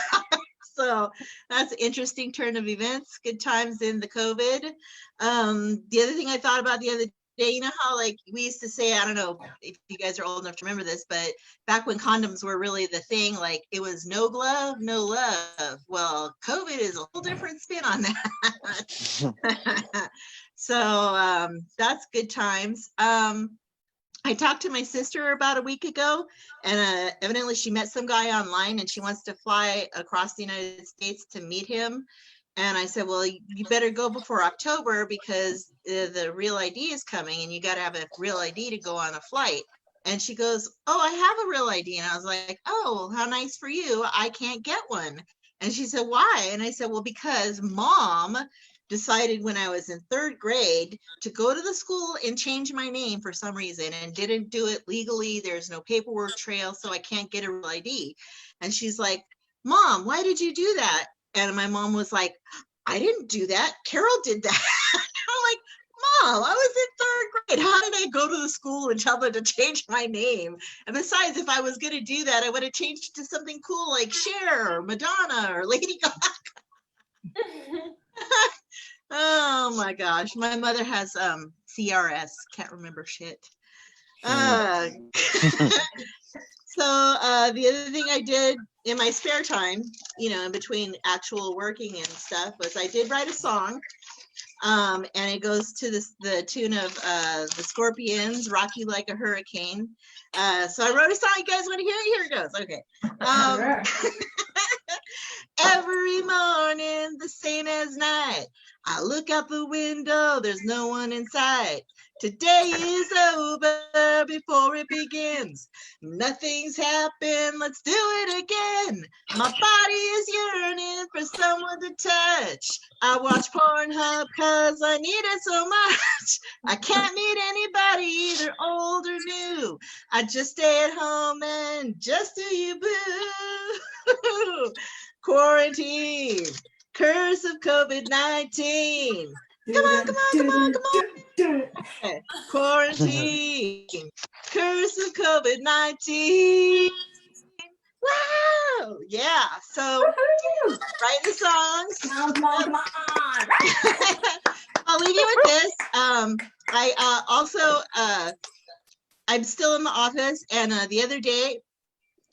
So that's an interesting turn of events. Good times in the COVID. The other thing I thought about the other day, you know how like we used to say, I don't know if you guys are old enough to remember this, but back when condoms were really the thing, like it was no glove, no love. Well, COVID is a whole different spin on that. So that's good times. I talked to my sister about a week ago, and evidently she met some guy online and she wants to fly across the United States to meet him. And I said, well, you better go before October because the real ID is coming and you got to have a real ID to go on a flight. And she goes, oh, I have a real ID. And I was like, oh, how nice for you. I can't get one. And she said, why? And I said, well, because mom decided when I was in 3rd grade to go to the school and change my name for some reason and didn't do it legally. There's no paperwork trail, so I can't get a real ID. And she's like, Mom, why did you do that? And my mom was like, I didn't do that. Carol did that. I'm like, Mom, I was in 3rd grade. How did I go to the school and tell them to change my name? And besides, if I was going to do that, I would have changed it to something cool like Cher or Madonna or Lady Gaga. Oh my gosh. My mother has CRS. Can't remember shit. So the other thing I did in my spare time, you know, in between actual working and stuff, was I did write a song. And it goes to the tune of the Scorpions, Rock You Like a Hurricane. So I wrote a song. You guys want to hear it? Here it goes. Okay. Every morning, the same as night. I look out the window, there's no one inside. Today is over before it begins. Nothing's happened, let's do it again. My body is yearning for someone to touch. I watch Pornhub cause I need it so much. I can't meet anybody, either old or new. I just stay at home and just do you boo. Quarantine, curse of COVID-19. Come on, come on, come on, come on. Okay. Quarantine, curse of COVID-19. Wow, yeah. So write the songs. Come on. I'll leave you with this. I also I'm still in the office, and the other day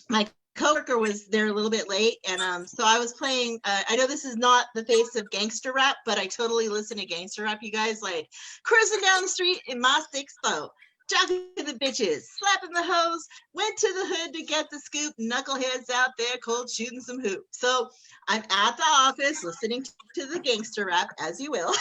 my coworker was there a little bit late, and so I was playing. I know this is not the face of gangster rap, but I totally listen to gangster rap. You guys, like cruising down the street in my 6'4", jocking the bitches, slapping the hoes, went to the hood to get the scoop. Knuckleheads out there, cold shooting some hoop. So I'm at the office listening to the gangster rap, as you will.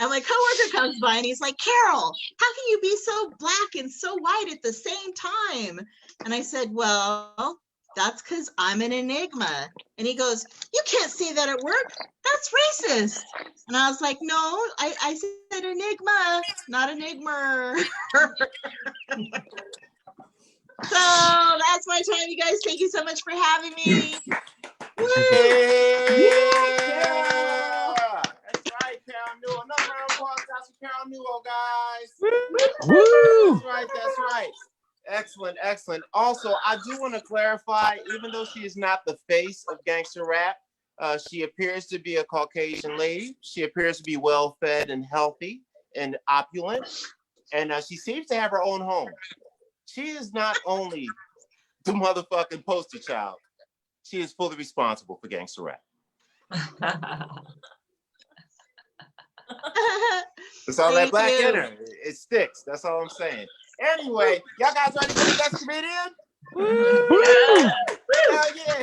And my coworker comes by and he's like, Carol, how can you be so black and so white at the same time? And I said, well, that's because I'm an enigma. And he goes, you can't say that at work. That's racist. And I was like, no, I said enigma, not enigma. So that's my time, you guys. Thank you so much for having me. Woo! Yeah! That's right, Carol Newell. Another round of applause out to Carol Newell, guys. Woo! That's right, that's right. Excellent, excellent. Also, I do want to clarify, even though she is not the face of gangster rap, she appears to be a Caucasian lady. She appears to be well-fed and healthy and opulent. And she seems to have her own home. She is not only the motherfucking poster child, she is fully responsible for gangster rap. It's all that Thank black you. in her. It sticks. That's all I'm saying. Anyway, y'all guys ready for the next comedian?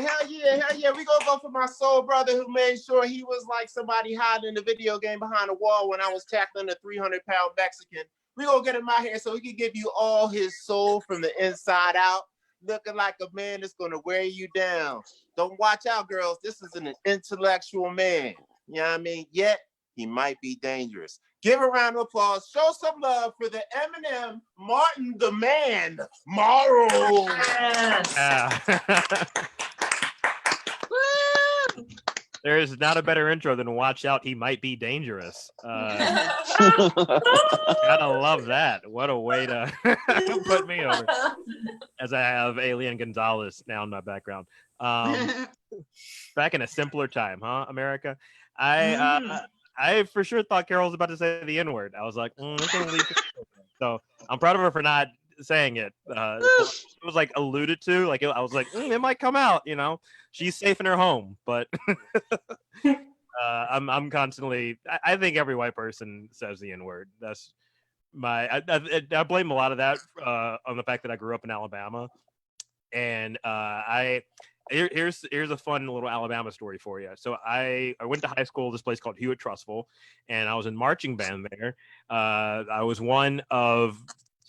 Hell yeah. We gonna go for my soul brother who made sure he was like somebody hiding in the video game behind the wall when I was tackling a 300-pound Mexican. We gonna get him out here so he can give you all his soul from the inside out, looking like a man that's gonna wear you down. Don't watch out, girls. This is an intellectual man. You know what I mean? Yet he might be dangerous. Give a round of applause. Show some love for the Eminem Martin the Man Morrow. Yes. Woo! There is not a better intro than "Watch Out, He Might Be Dangerous." Gotta love that. What a way to put me over. As I have Alien Gonzalez now in my background. Back in a simpler time, huh, America? I for sure thought Carol was about to say the N-word. I was like, it's gonna lead to so I'm proud of her for not saying it. It was like alluded to, like I was like, it might come out, you know. She's safe in her home, but I'm constantly. I think every white person says the N-word. That's my. I blame a lot of that on the fact that I grew up in Alabama, and here's a fun little Alabama story for you. So I went to high school, this place called Hewitt Trustful, and I was in marching band there. I was one of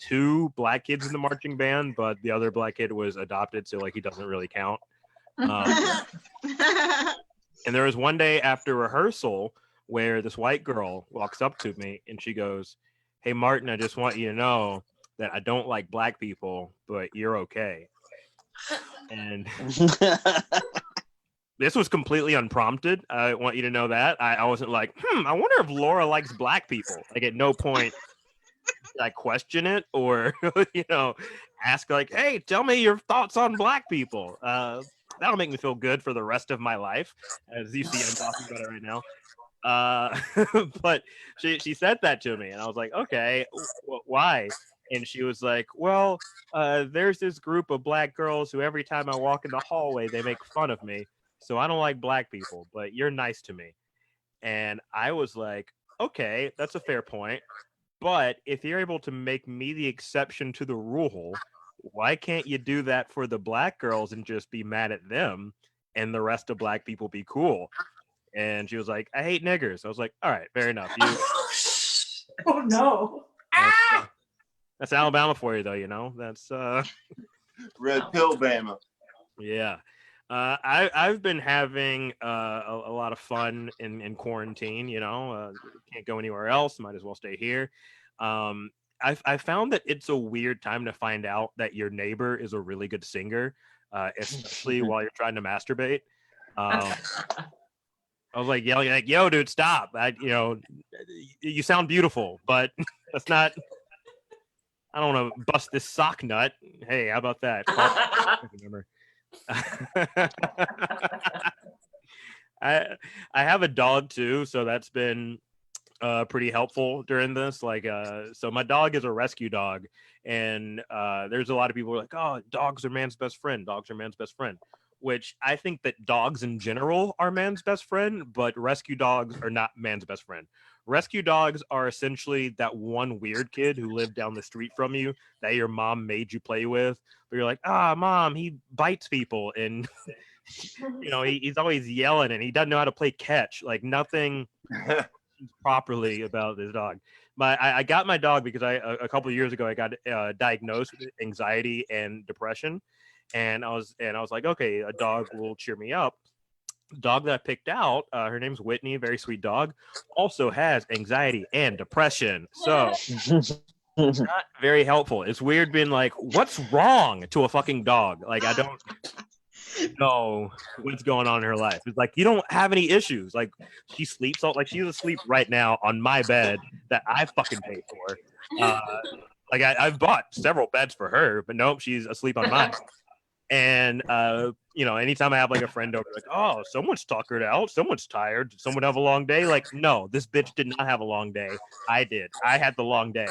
2 black kids in the marching band, but the other black kid was adopted, so like he doesn't really count. And there was one day after rehearsal where this white girl walks up to me and she goes, "Hey Martin, I just want you to know that I don't like black people, but you're okay." And this was completely unprompted. I want you to know that. I wasn't like, I wonder if Laura likes black people. Like at no point did I question it or, ask like, hey, tell me your thoughts on black people. That'll make me feel good for the rest of my life. As you see, I'm talking about it right now. But she said that to me and I was like, okay, why? And she was like, well, there's this group of black girls who every time I walk in the hallway, they make fun of me. So I don't like black people, but you're nice to me. And I was like, okay, that's a fair point. But if you're able to make me the exception to the rule, why can't you do that for the black girls and just be mad at them and the rest of black people be cool? And she was like, I hate niggers. I was like, all right, fair enough. Oh no. That's Alabama for you, though. That's Red Pill Bama. Yeah. I've been having a lot of fun in quarantine. Can't go anywhere else. Might as well stay here. I found that it's a weird time to find out that your neighbor is a really good singer, especially while you're trying to masturbate. I was like yelling like, "Yo, dude, stop! You sound beautiful, but that's not." I don't want to bust this sock nut. Hey, how about that? I have a dog too, so that's been pretty helpful during this. So my dog is a rescue dog, and there's a lot of people who are like, "Oh, dogs are man's best friend. Dogs are man's best friend." Which I think that dogs in general are man's best friend, but rescue dogs are not man's best friend. Rescue dogs are essentially that one weird kid who lived down the street from you that your mom made you play with. But you're like, mom, he bites people. And, he's always yelling and he doesn't know how to play catch. Like nothing properly about this dog. I got my dog because a couple of years ago, I got diagnosed with anxiety and depression. And I was like, okay, a dog will cheer me up. The dog that I picked out, her name's Whitney, very sweet dog, also has anxiety and depression. So not very helpful. It's weird being like, what's wrong to a fucking dog? Like, I don't know what's going on in her life. It's like, you don't have any issues. Like, she sleeps, she's asleep right now on my bed that I fucking paid for. I've bought several beds for her, but nope, she's asleep on mine. And anytime I have like a friend over, like, oh, someone's tuckered out, someone's tired, did someone have a long day? Like, no, this bitch did not have a long day. I did. I had the long day.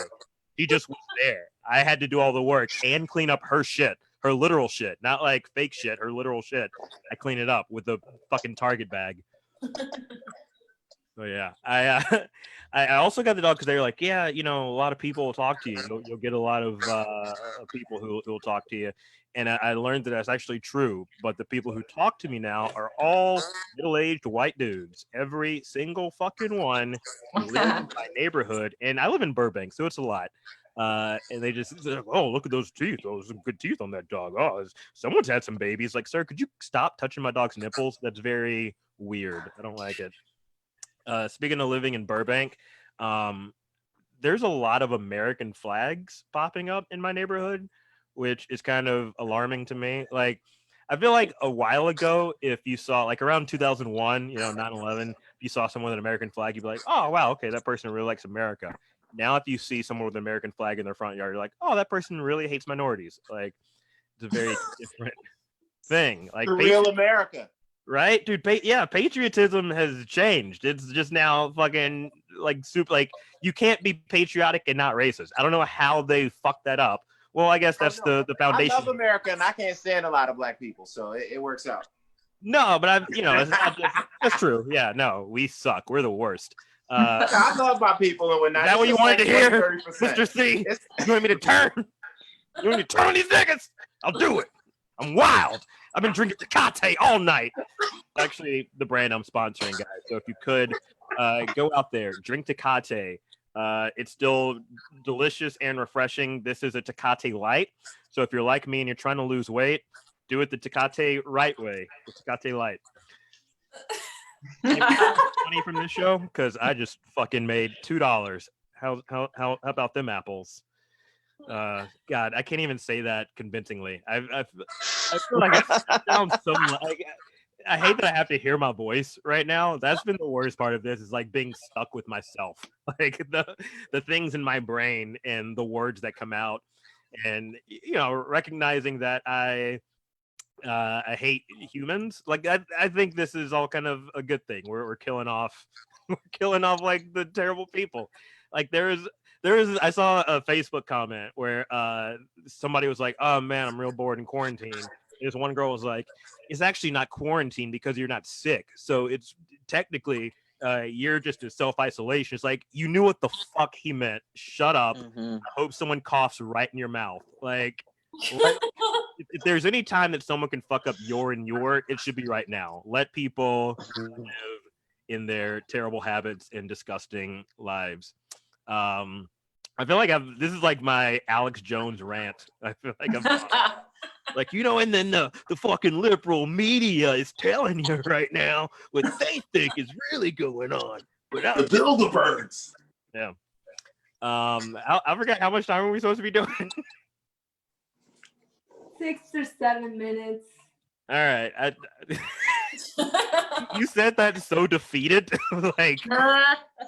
She just was there. I had to do all the work and clean up her shit, her literal shit, not like fake shit, her literal shit. I clean it up with a fucking Target bag. So yeah, I also got the dog because they were like, yeah, a lot of people will talk to you. You'll get a lot of people who will talk to you. And I learned that that's actually true. But the people who talk to me now are all middle-aged white dudes. Every single fucking one who lives in my neighborhood. And I live in Burbank, so it's a lot. And they just, oh, look at those teeth. Oh, there's some good teeth on that dog. Oh, someone's had some babies. Like, sir, could you stop touching my dog's nipples? That's very weird. I don't like it. Speaking of living in Burbank, there's a lot of American flags popping up in my neighborhood, which is kind of alarming to me. Like, I feel like a while ago, if you saw, like around 2001, 9/11, if you saw someone with an American flag, you'd be like, oh, wow, okay, that person really likes America. Now, if you see someone with an American flag in their front yard, you're like, oh, that person really hates minorities. Like, it's a very different thing. Like, real America. Right, dude? Patriotism has changed. It's just now fucking like soup. Like, you can't be patriotic and not racist. I don't know how they fucked that up. Well, I guess that's the foundation. I love America, and I can't stand a lot of black people, so it works out. No, but it's not just, that's true. Yeah, no, we suck. We're the worst. I love my people, and when is that what you wanted to hear, Mr. C? You want me to turn? You want me to turn on these niggas? I'll do it. I'm wild. I've been drinking Tecate all night. Actually, the brand I'm sponsoring, guys. So if you could go out there, drink Tecate. It's still delicious and refreshing. This is a Tecate Light. So if you're like me and you're trying to lose weight, do it the Tecate right way. The Tecate Light. Money from this show because I just fucking made $2. How about them apples? God, I can't even say that convincingly. I feel like it sounds so like I hate that I have to hear my voice right now. That's been the worst part of this is like being stuck with myself. Like the things in my brain and the words that come out, and recognizing that I hate humans. Like I think this is all kind of a good thing. We're killing off like the terrible people. Like there is I saw a Facebook comment where somebody was like, "Oh man, I'm real bored in quarantine." There's one girl was like, "It's actually not quarantine because you're not sick. So it's technically you're just in self-isolation." It's like, you knew what the fuck he meant. Shut up. Mhm. I hope someone coughs right in your mouth. Like if there's any time that someone can fuck up your, it should be right now. Let people live in their terrible habits and disgusting lives. I feel like this is like my Alex Jones rant. I feel like I'm like, and then the fucking liberal media is telling you right now what they think is really going on. The Bilderbergs. Yeah. I forgot how much time are we supposed to be doing? 6 or 7 minutes. All right. You said that so defeated. Like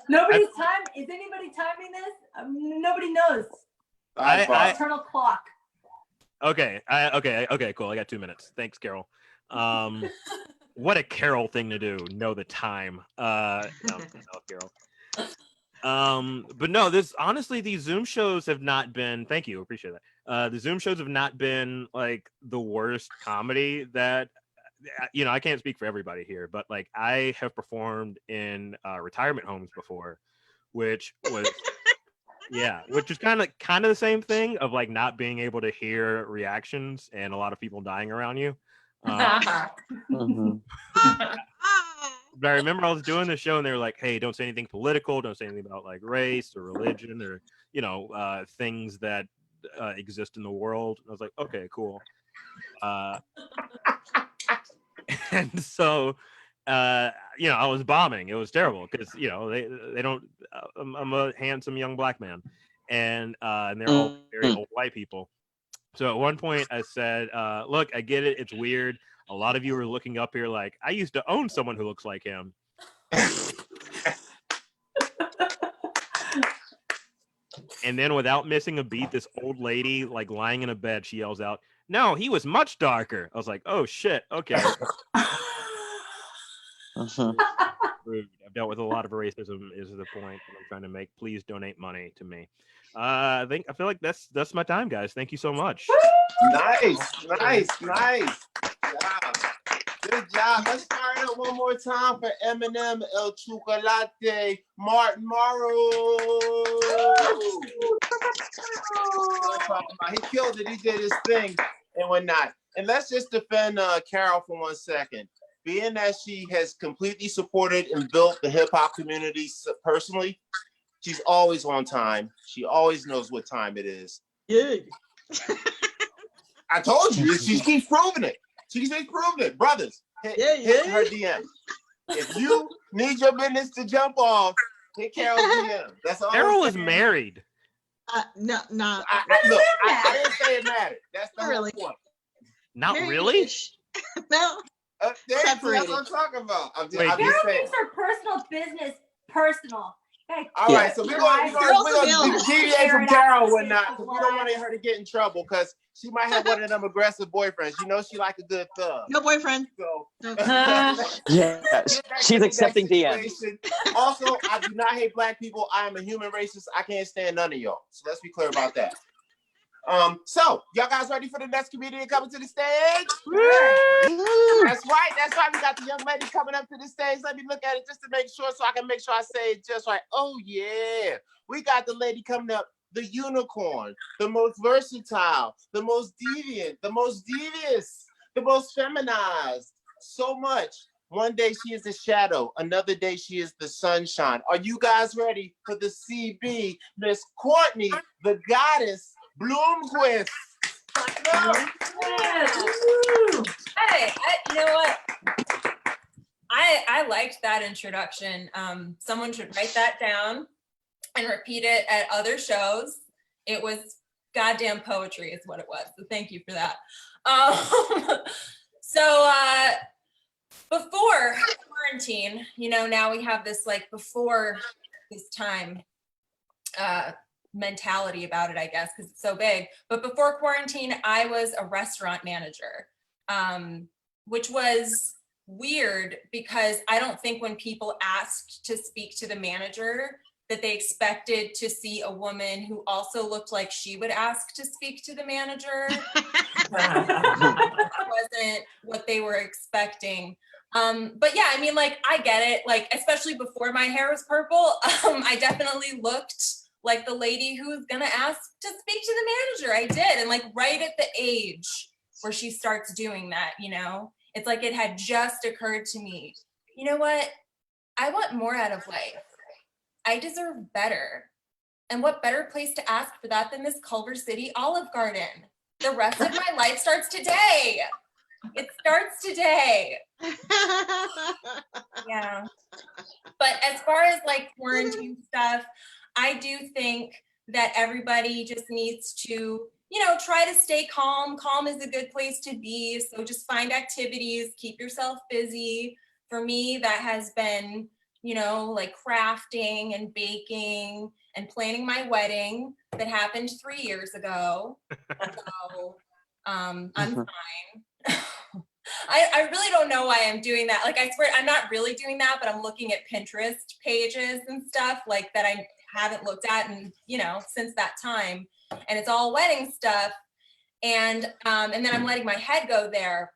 Nobody's time. Is anybody timing this? Nobody knows. Eternal clock. Okay. Okay. Cool. I got 2 minutes. Thanks, Carol. What a Carol thing to do. Know the time. No, Carol. But no, honestly, these Zoom shows have not been. Thank you. Appreciate that. The Zoom shows have not been like the worst comedy that. I can't speak for everybody here, but like I have performed in retirement homes before, which was which is kind of the same thing of like not being able to hear reactions and a lot of people dying around you. Mhm. But I remember I was doing this show and they were like, "Hey, don't say anything political, don't say anything about like race or religion or things that exist in the world." And I was like, "Okay, cool." And so I was bombing. It was terrible because they don't I'm a handsome young black man and they're all very old white people. So at one point I said, look, I get it, it's weird, a lot of you are looking up here like I used to own someone who looks like him. And then without missing a beat, this old lady like lying in a bed, she yells out, "No, he was much darker." I was like, "Oh shit, okay." Rude. I've dealt with a lot of racism is the point that I'm trying to make. Please donate money to me. I feel like that's my time, guys. Thank you so much. Nice. Job. Good job. Let's start it one more time for Eminem, El Chocolate, Martin Morrow. He killed it. He did his thing and whatnot. And let's just defend Carol for 1 second. Being that she has completely supported and built the hip hop community personally, she's always on time. She always knows what time it is. Yeah. I told you. She keeps proving it. She keeps proving it. Brothers, hit her DM. If you need your business to jump off, hit Carol's DM. That's all. Carol is married. No. I didn't say it mattered. That's the whole point. Not really? No. That's what I'm talking about. I'm just Carol saying. makes her personal business personal. Okay. All right, so we're gonna deviate from Carol and whatnot because we don't want her to get in trouble because she might have one of them aggressive boyfriends. You know, she like a good thug. No boyfriend. So Yeah, she's accepting DMs. Also, I do not hate black people. I am a human racist. I can't stand none of y'all. So let's be clear about that. So y'all guys ready for the next comedian coming to the stage? That's right. We got the young lady coming up to the stage. Let me look at it just to make sure so I can make sure I say it just right. Oh yeah. We got the lady coming up, the unicorn, the most versatile, the most deviant, the most devious, the most feminized so much. One day she is the shadow, another day she is the sunshine. Are you guys ready for the CB? Miss Courtney, the goddess Bloomquist. Hey, you know what? I liked that introduction. Someone should write that down and repeat it at other shows. It was goddamn poetry is what it was. So thank you for that. Before quarantine, now we have this like before this time mentality about it, I guess, because it's so big. But before quarantine, I was a restaurant manager, which was weird because I don't think when people asked to speak to the manager that they expected to see a woman who also looked like she would ask to speak to the manager. That wasn't what they were expecting. But yeah, I mean, like, I get it. Like, especially before my hair was purple, I definitely looked like the lady who was gonna ask to speak to the manager. I did. And like right at the age where she starts doing that, it's like it had just occurred to me, you know what? I want more out of life. I deserve better. And what better place to ask for that than this Culver City Olive Garden? The rest of my life starts today. It starts today. Yeah. But as far as like quarantine stuff, I do think that everybody just needs to, try to stay calm. Calm is a good place to be. So just find activities, keep yourself busy. For me, that has been, like crafting and baking and planning my wedding that happened 3 years ago. So I'm fine. I really don't know why I'm doing that. Like, I swear I'm not really doing that, but I'm looking at Pinterest pages and stuff like that I haven't looked at and since that time, and it's all wedding stuff. And then I'm letting my head go there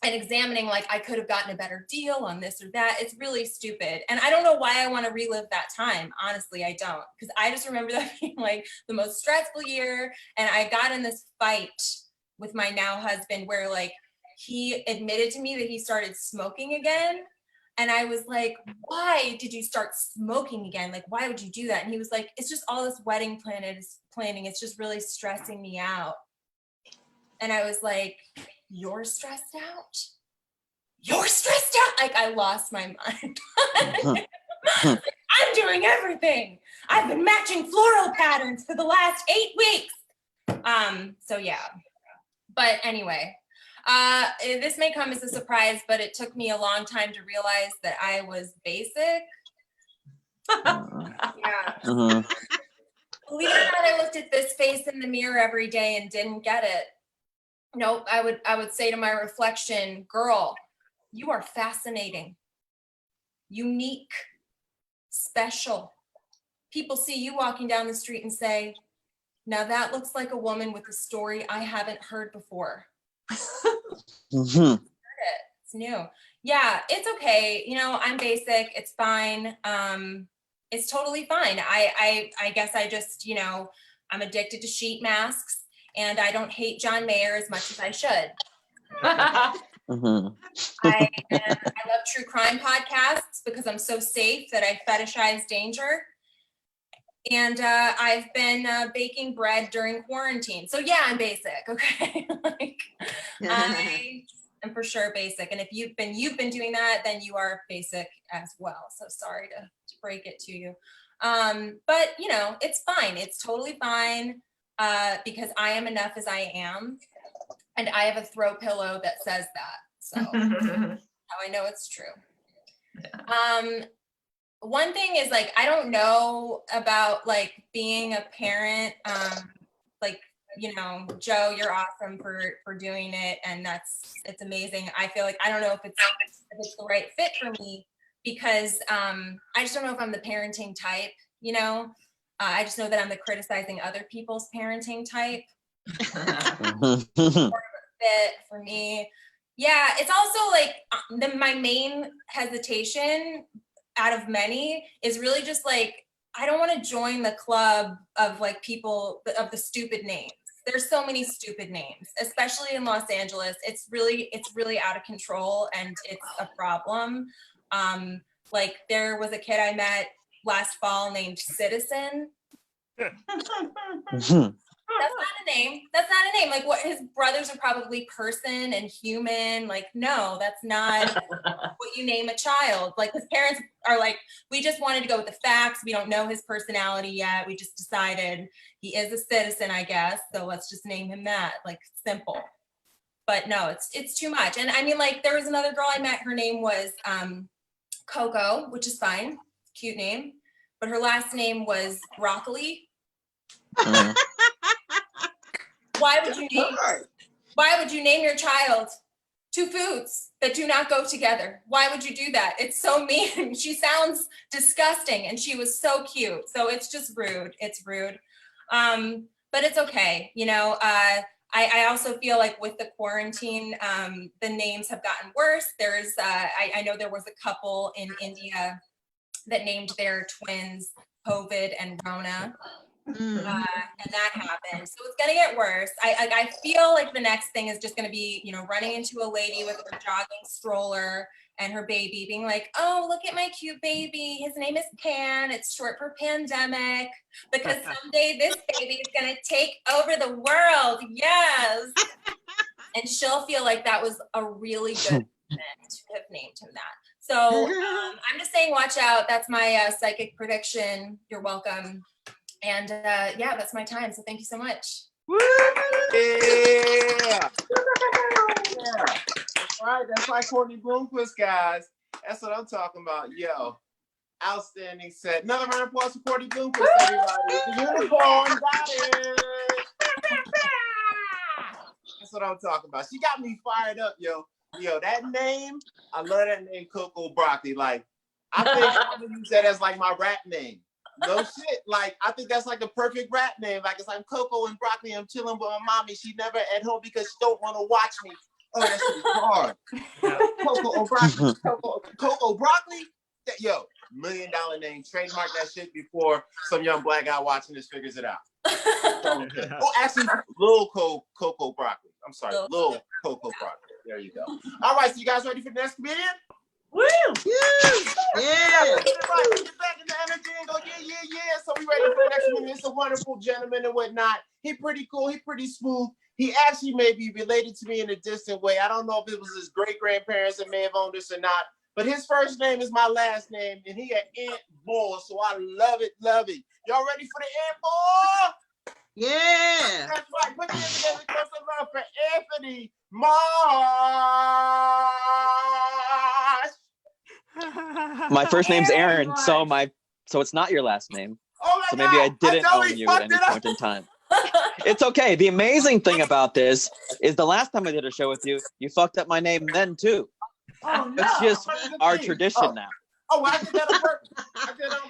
and examining like I could have gotten a better deal on this or that. It's really stupid. And I don't know why I want to relive that time. Honestly, I don't, because I just remember that being like the most stressful year. And I got in this fight with my now husband where like he admitted to me that he started smoking again. And I was like, why did you start smoking again? Like, why would you do that? And he was like, it's just all this wedding planning. It's just really stressing me out. And I was like, you're stressed out? You're stressed out? Like, I lost my mind. I'm doing everything. I've been matching floral patterns for the last 8 weeks. So yeah. But anyway, this may come as a surprise, but it took me a long time to realize that I was basic. Yeah. Believe it or not, I looked at this face in the mirror every day and didn't get it. Nope, I would say to my reflection, girl, you are fascinating, unique, special. People see you walking down the street and say, now that looks like a woman with a story I haven't heard before. It's new. Yeah, it's okay. I'm basic. It's fine. It's totally fine. I guess I just, I'm addicted to sheet masks. And I don't hate John Mayer as much as I should. I love true crime podcasts because I'm so safe that I fetishize danger. And I've been baking bread during quarantine. So yeah, I'm basic, okay? I am for sure basic. And if you've been doing that, then you are basic as well. So sorry to break it to you. But it's fine. It's totally fine. Because I am enough as I am, and I have a throw pillow that says that. So how I know it's true. Yeah. One thing is like, I don't know about like being a parent. Joe, you're awesome for doing it, and it's amazing. I feel like I don't know if it's the right fit for me because I just don't know if I'm the parenting type. I just know that I'm the criticizing other people's parenting type. Sort of a fit for me. Yeah, it's also like my main hesitation out of many is really just like, I don't want to join the club of like people of the stupid names. there's so many stupid names, especially in Los Angeles. It's really out of control, and it's a problem. Like there was a kid I met last fall named Citizen. That's not a name. That's not a name. Like what, his brothers are probably person and human. Like, no, that's not what you name a child. Like his parents are like, we just wanted to go with the facts. We don't know his personality yet. We just decided he is a citizen, I guess. So let's just name him that. Like simple. But no, it's too much. And I mean, like there was another girl I met. Her name was Coco, which is fine. Cute name. But her last name was Broccoli. Why would you name your child two foods that do not go together? Why would you do that? It's so mean. She sounds disgusting, and she was so cute. So it's just rude. It's rude. But it's okay. You know, I also feel like with the quarantine, the names have gotten worse. There's, I know there was a couple in India that named their twins COVID and Rona. And that happened. So it's gonna get worse. I feel like the next thing is just gonna be, you know, running into a lady with her jogging stroller and her baby being like, oh, look at my cute baby. His name is Pan. It's short for pandemic, because someday this baby is gonna take over the world. Yes. And she'll feel like that was a really good thing to have named him that. So I'm just saying, watch out. That's my psychic prediction. You're welcome. And yeah, that's my time. So thank you so much. Yeah. All right, that's my Courtney Bloomquist, guys. That's what I'm talking about. Yo, outstanding set. Another round of applause for Courtney Bloomquist, everybody. The unicorn got it. That's what I'm talking about. She got me fired up, yo. Yo, that name, I love that name, Coco Broccoli. Like, I think I'm gonna use that as like my rap name. No shit. Like, I think that's like the perfect rap name. Like, it's like Coco and Broccoli. I'm chilling with my mommy. She never at home because she don't want to watch me. Oh, that shit is hard. Coco Broccoli. Coco Broccoli. Yo, $1 million name. Trademark that shit before some young black guy watching this figures it out. Oh, actually, Lil Coco Broccoli. I'm sorry, Lil Coco Broccoli. There you go. All right, so you guys ready for the next comedian? Woo! Yeah. Get back in the energy and go, yeah. So we ready for the next one. It's a wonderful gentleman and whatnot. He pretty cool. He pretty smooth. He actually may be related to me in a distant way. I don't know if it was his great-grandparents that may have owned this or not. But his first name is my last name, and he an Ant Bull. So I love it, love it. Y'all ready for the Ant Bull? Yeah. That's right. Put your hands together. Close the love for Anthony Marsh. My first name's Aaron, so it's not your last name. Oh so maybe God. I didn't own you at any point in time. It's okay. The amazing thing about this is the last time I did a show with you, you fucked up my name then too. Oh, no. It's just our tradition now. Oh, I did that on purpose.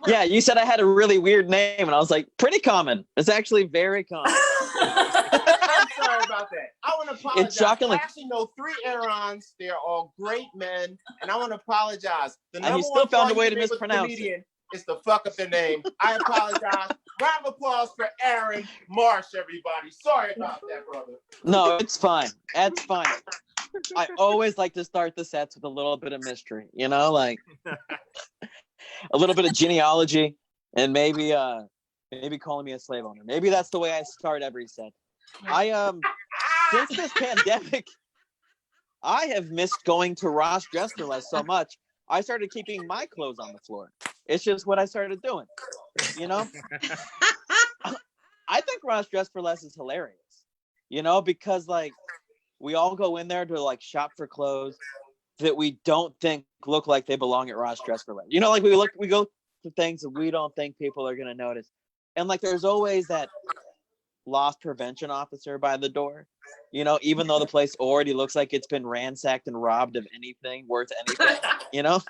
Yeah, you said I had a really weird name, and I was like, pretty common. It's actually very common. I'm sorry about that. I want to apologize. It's shockingly. I actually know 3 Aarons. They're all great men, and I want to apologize. And you still found a way to mispronounce it. Is to fuck up the name. I apologize. Round of applause for Aaron Marsh, everybody. Sorry about that, brother. No, it's fine. That's fine. I always like to start the sets with a little bit of mystery, you know, like a little bit of genealogy, and maybe calling me a slave owner. Maybe that's the way I start every set. Since this pandemic, I have missed going to Ross Dress for Less so much. I started keeping my clothes on the floor. It's just what I started doing, you know? I think Ross Dress for Less is hilarious, you know, because like we all go in there to like shop for clothes that we don't think look like they belong at Ross Dress for Less. You know, like we go to things that we don't think people are going to notice. And like there's always that loss prevention officer by the door, you know, even though the place already looks like it's been ransacked and robbed of anything worth anything, you know?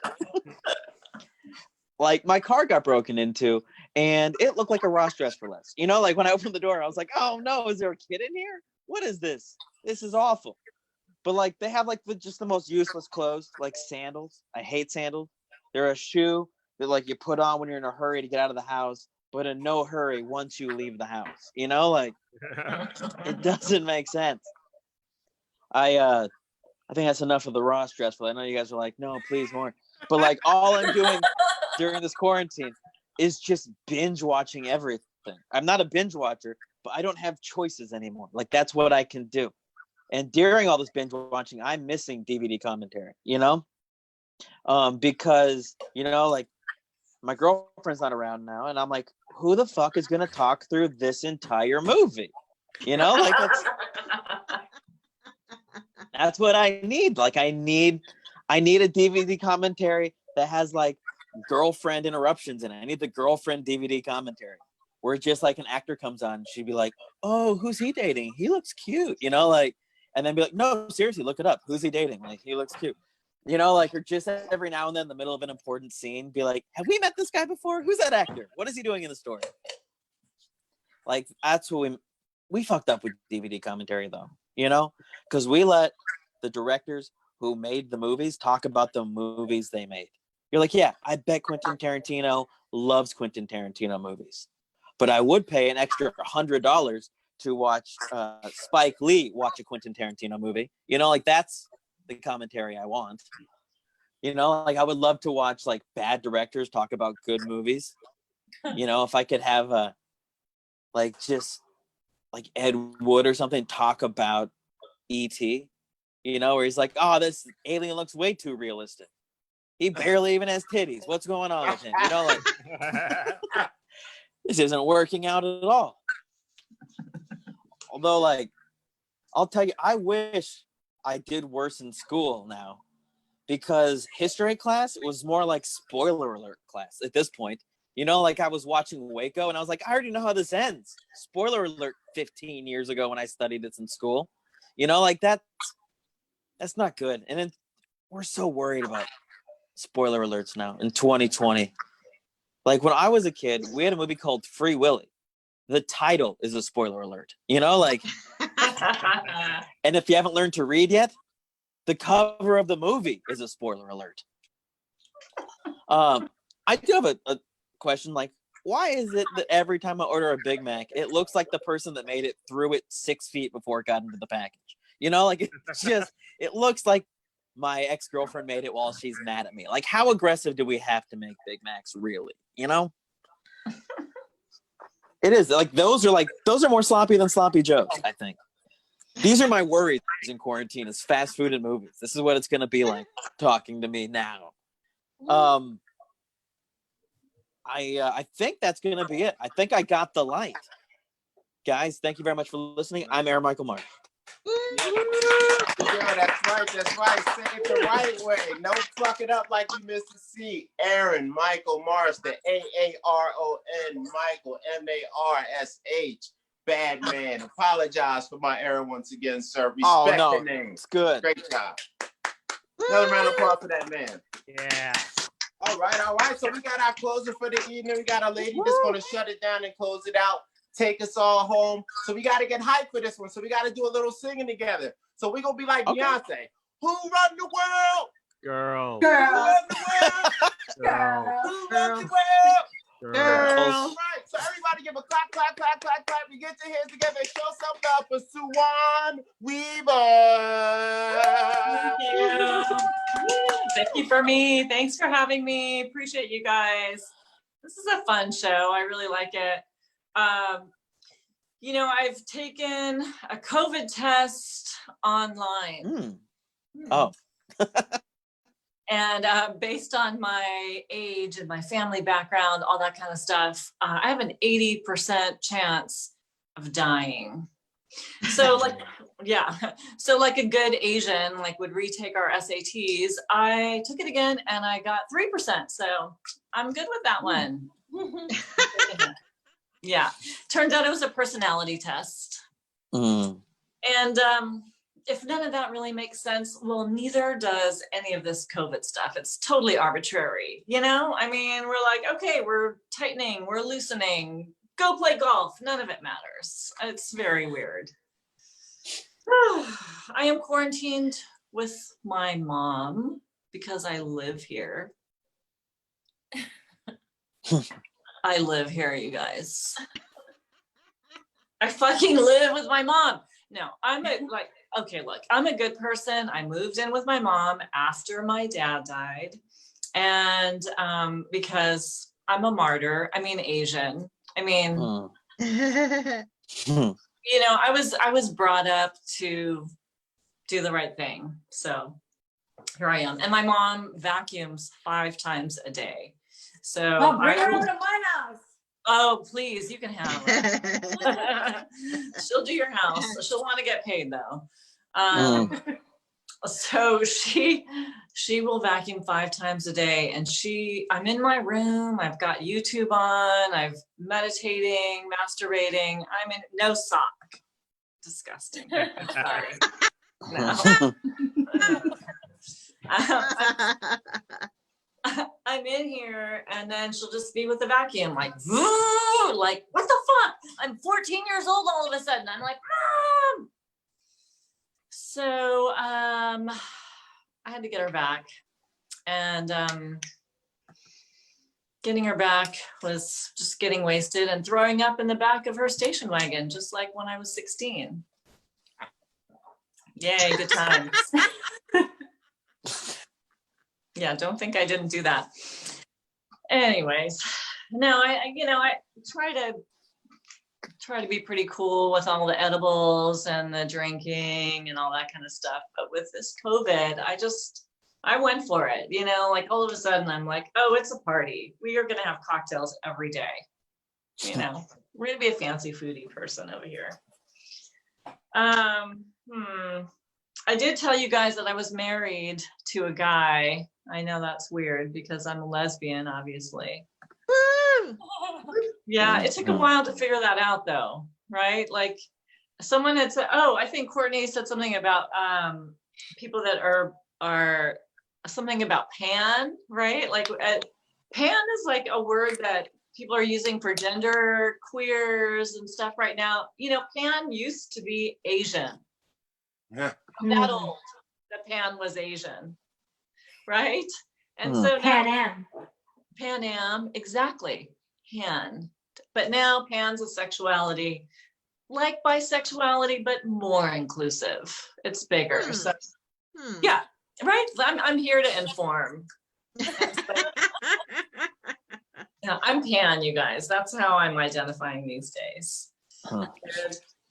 Like my car got broken into and it looked like a Ross Dress for Less. You know, like when I opened the door, I was like, oh no, is there a kid in here? What is this? This is awful. But like they have like just the most useless clothes, like sandals. I hate sandals. They're a shoe that like you put on when you're in a hurry to get out of the house, but in no hurry once you leave the house. You know, like It doesn't make sense. I think that's enough of the raw stressful. I know you guys are like, no, please more. But like all I'm doing during this quarantine is just binge watching everything. I'm not a binge watcher, but I don't have choices anymore. Like that's what I can do. And during all this binge watching, I'm missing DVD commentary, you know? Because, you know, like my girlfriend's not around now, and I'm like, who the fuck is gonna talk through this entire movie? You know, like that's what I need. Like I need a DVD commentary that has like girlfriend interruptions in it. I need the girlfriend DVD commentary where just like an actor comes on, she'd be like, oh, who's he dating? He looks cute, you know, like, and then be like, no, seriously, look it up. Who's he dating? Like, he looks cute. You know, like, or just every now and then in the middle of an important scene, be like, have we met this guy before? Who's that actor? What is he doing in the story? Like, that's what we fucked up with DVD commentary, though, you know? Because we let the directors who made the movies talk about the movies they made. You're like, yeah, I bet Quentin Tarantino loves Quentin Tarantino movies. But I would pay an extra $100 to watch Spike Lee watch a Quentin Tarantino movie. You know, like, that's the commentary I want. You know, like I would love to watch like bad directors talk about good movies. You know, if I could have like just like Ed Wood or something talk about E.T., you know, where he's like, oh, this alien looks way too realistic. He barely even has titties. What's going on with him? You know, like this isn't working out at all. Although, like, I'll tell you, I wish I did worse in school now, because history class was more like spoiler alert class at this point. You know, like I was watching Waco and I was like, I already know how this ends. Spoiler alert 15 years ago when I studied this in school. You know, like that's not good. And then we're so worried about spoiler alerts now in 2020. Like when I was a kid, we had a movie called Free Willy. The title is a spoiler alert, you know, like, and if you haven't learned to read yet, the cover of the movie is a spoiler alert. I do have a question, like, why is it that every time I order a Big Mac, it looks like the person that made it threw it 6 feet before it got into the package? You know, like it's just, it looks like my ex-girlfriend made it while she's mad at me. Like, how aggressive do we have to make Big Macs, really? You know? It is like those are more sloppy than sloppy Joes, I think. These are my worries in quarantine, is fast food and movies. This is what it's gonna be like talking to me now. I think that's gonna be it. I think I got the light. Guys, thank you very much for listening. I'm Aaron Michael Mark. Yeah, that's right. Say it the right way. No fuck it up like you missed a C. Aaron Michael Mars, the Aaron Michael Marsh. Bad man. Apologize for my error once again, sir. Respect the name. It's good. Great job. Another round of applause for that man. Yeah. All right. So we got our closer for the evening. We got our lady that's gonna shut it down and close it out. Take us all home. So we got to get hyped for this one. So we got to do a little singing together. So we're going to be like Beyonce. Who run the world? Girl. Who run the world? Girl. Who run the world? Girls. All right. So everybody give a clap, clap, clap, clap, clap. We get your hands together and show some love for Suwan Weaver. Thank you. Thank you for me. Thanks for having me. Appreciate you guys. This is a fun show. I really like it. You know, I've taken a COVID test online. Oh. And based on my age and my family background, all that kind of stuff, I have an 80% chance of dying. So like, yeah. So like a good Asian, like would retake our SATs. I took it again and I got 3%. So I'm good with that one. Yeah, turns out it was a personality test. And if none of that really makes sense, well, neither does any of this COVID stuff. It's totally arbitrary, you know? I mean, we're like, okay, we're tightening, we're loosening, go play golf. None of it matters. It's very weird. I am quarantined with my mom because I live here. I live here, you guys. I fucking live with my mom. No, okay, look, I'm a good person. I moved in with my mom after my dad died. And because I'm a martyr, I mean, Asian. I mean, you know, I was brought up to do the right thing. So here I am. And my mom vacuums 5 times a day. So Oh, bring her over to my house. oh, please, you can have her. She'll do your house. She'll want to get paid though. So she will vacuum 5 times a day, and I'm in my room. I've got YouTube on. I'm meditating, masturbating. I'm in no sock. Disgusting. Sorry. No. I'm in here, and then she'll just be with the vacuum, like, like, what the fuck? I'm 14 years old all of a sudden. I'm like, Mom. So I had to get her back, and getting her back was just getting wasted and throwing up in the back of her station wagon, just like when I was 16. Yay, good times. Yeah, don't think I didn't do that. Anyways, no, I try to be pretty cool with all the edibles and the drinking and all that kind of stuff. But with this COVID, I went for it, you know, like all of a sudden I'm like, oh, it's a party. We are going to have cocktails every day. You know, we're going to be a fancy foodie person over here. I did tell you guys that I was married to a guy. I know that's weird because I'm a lesbian, obviously. Yeah, it took a while to figure that out though, right? Like someone had said, oh, I think Courtney said something about people that are something about pan, right? Like pan is like a word that people are using for gender queers and stuff right now. You know, pan used to be Asian. Yeah. That old, the pan was Asian, right? And so now, Pan Am, exactly, pan. But now pan's a sexuality, like bisexuality, but more inclusive. It's bigger. So, yeah, right. I'm here to inform. Yeah, I'm pan, you guys. That's how I'm identifying these days.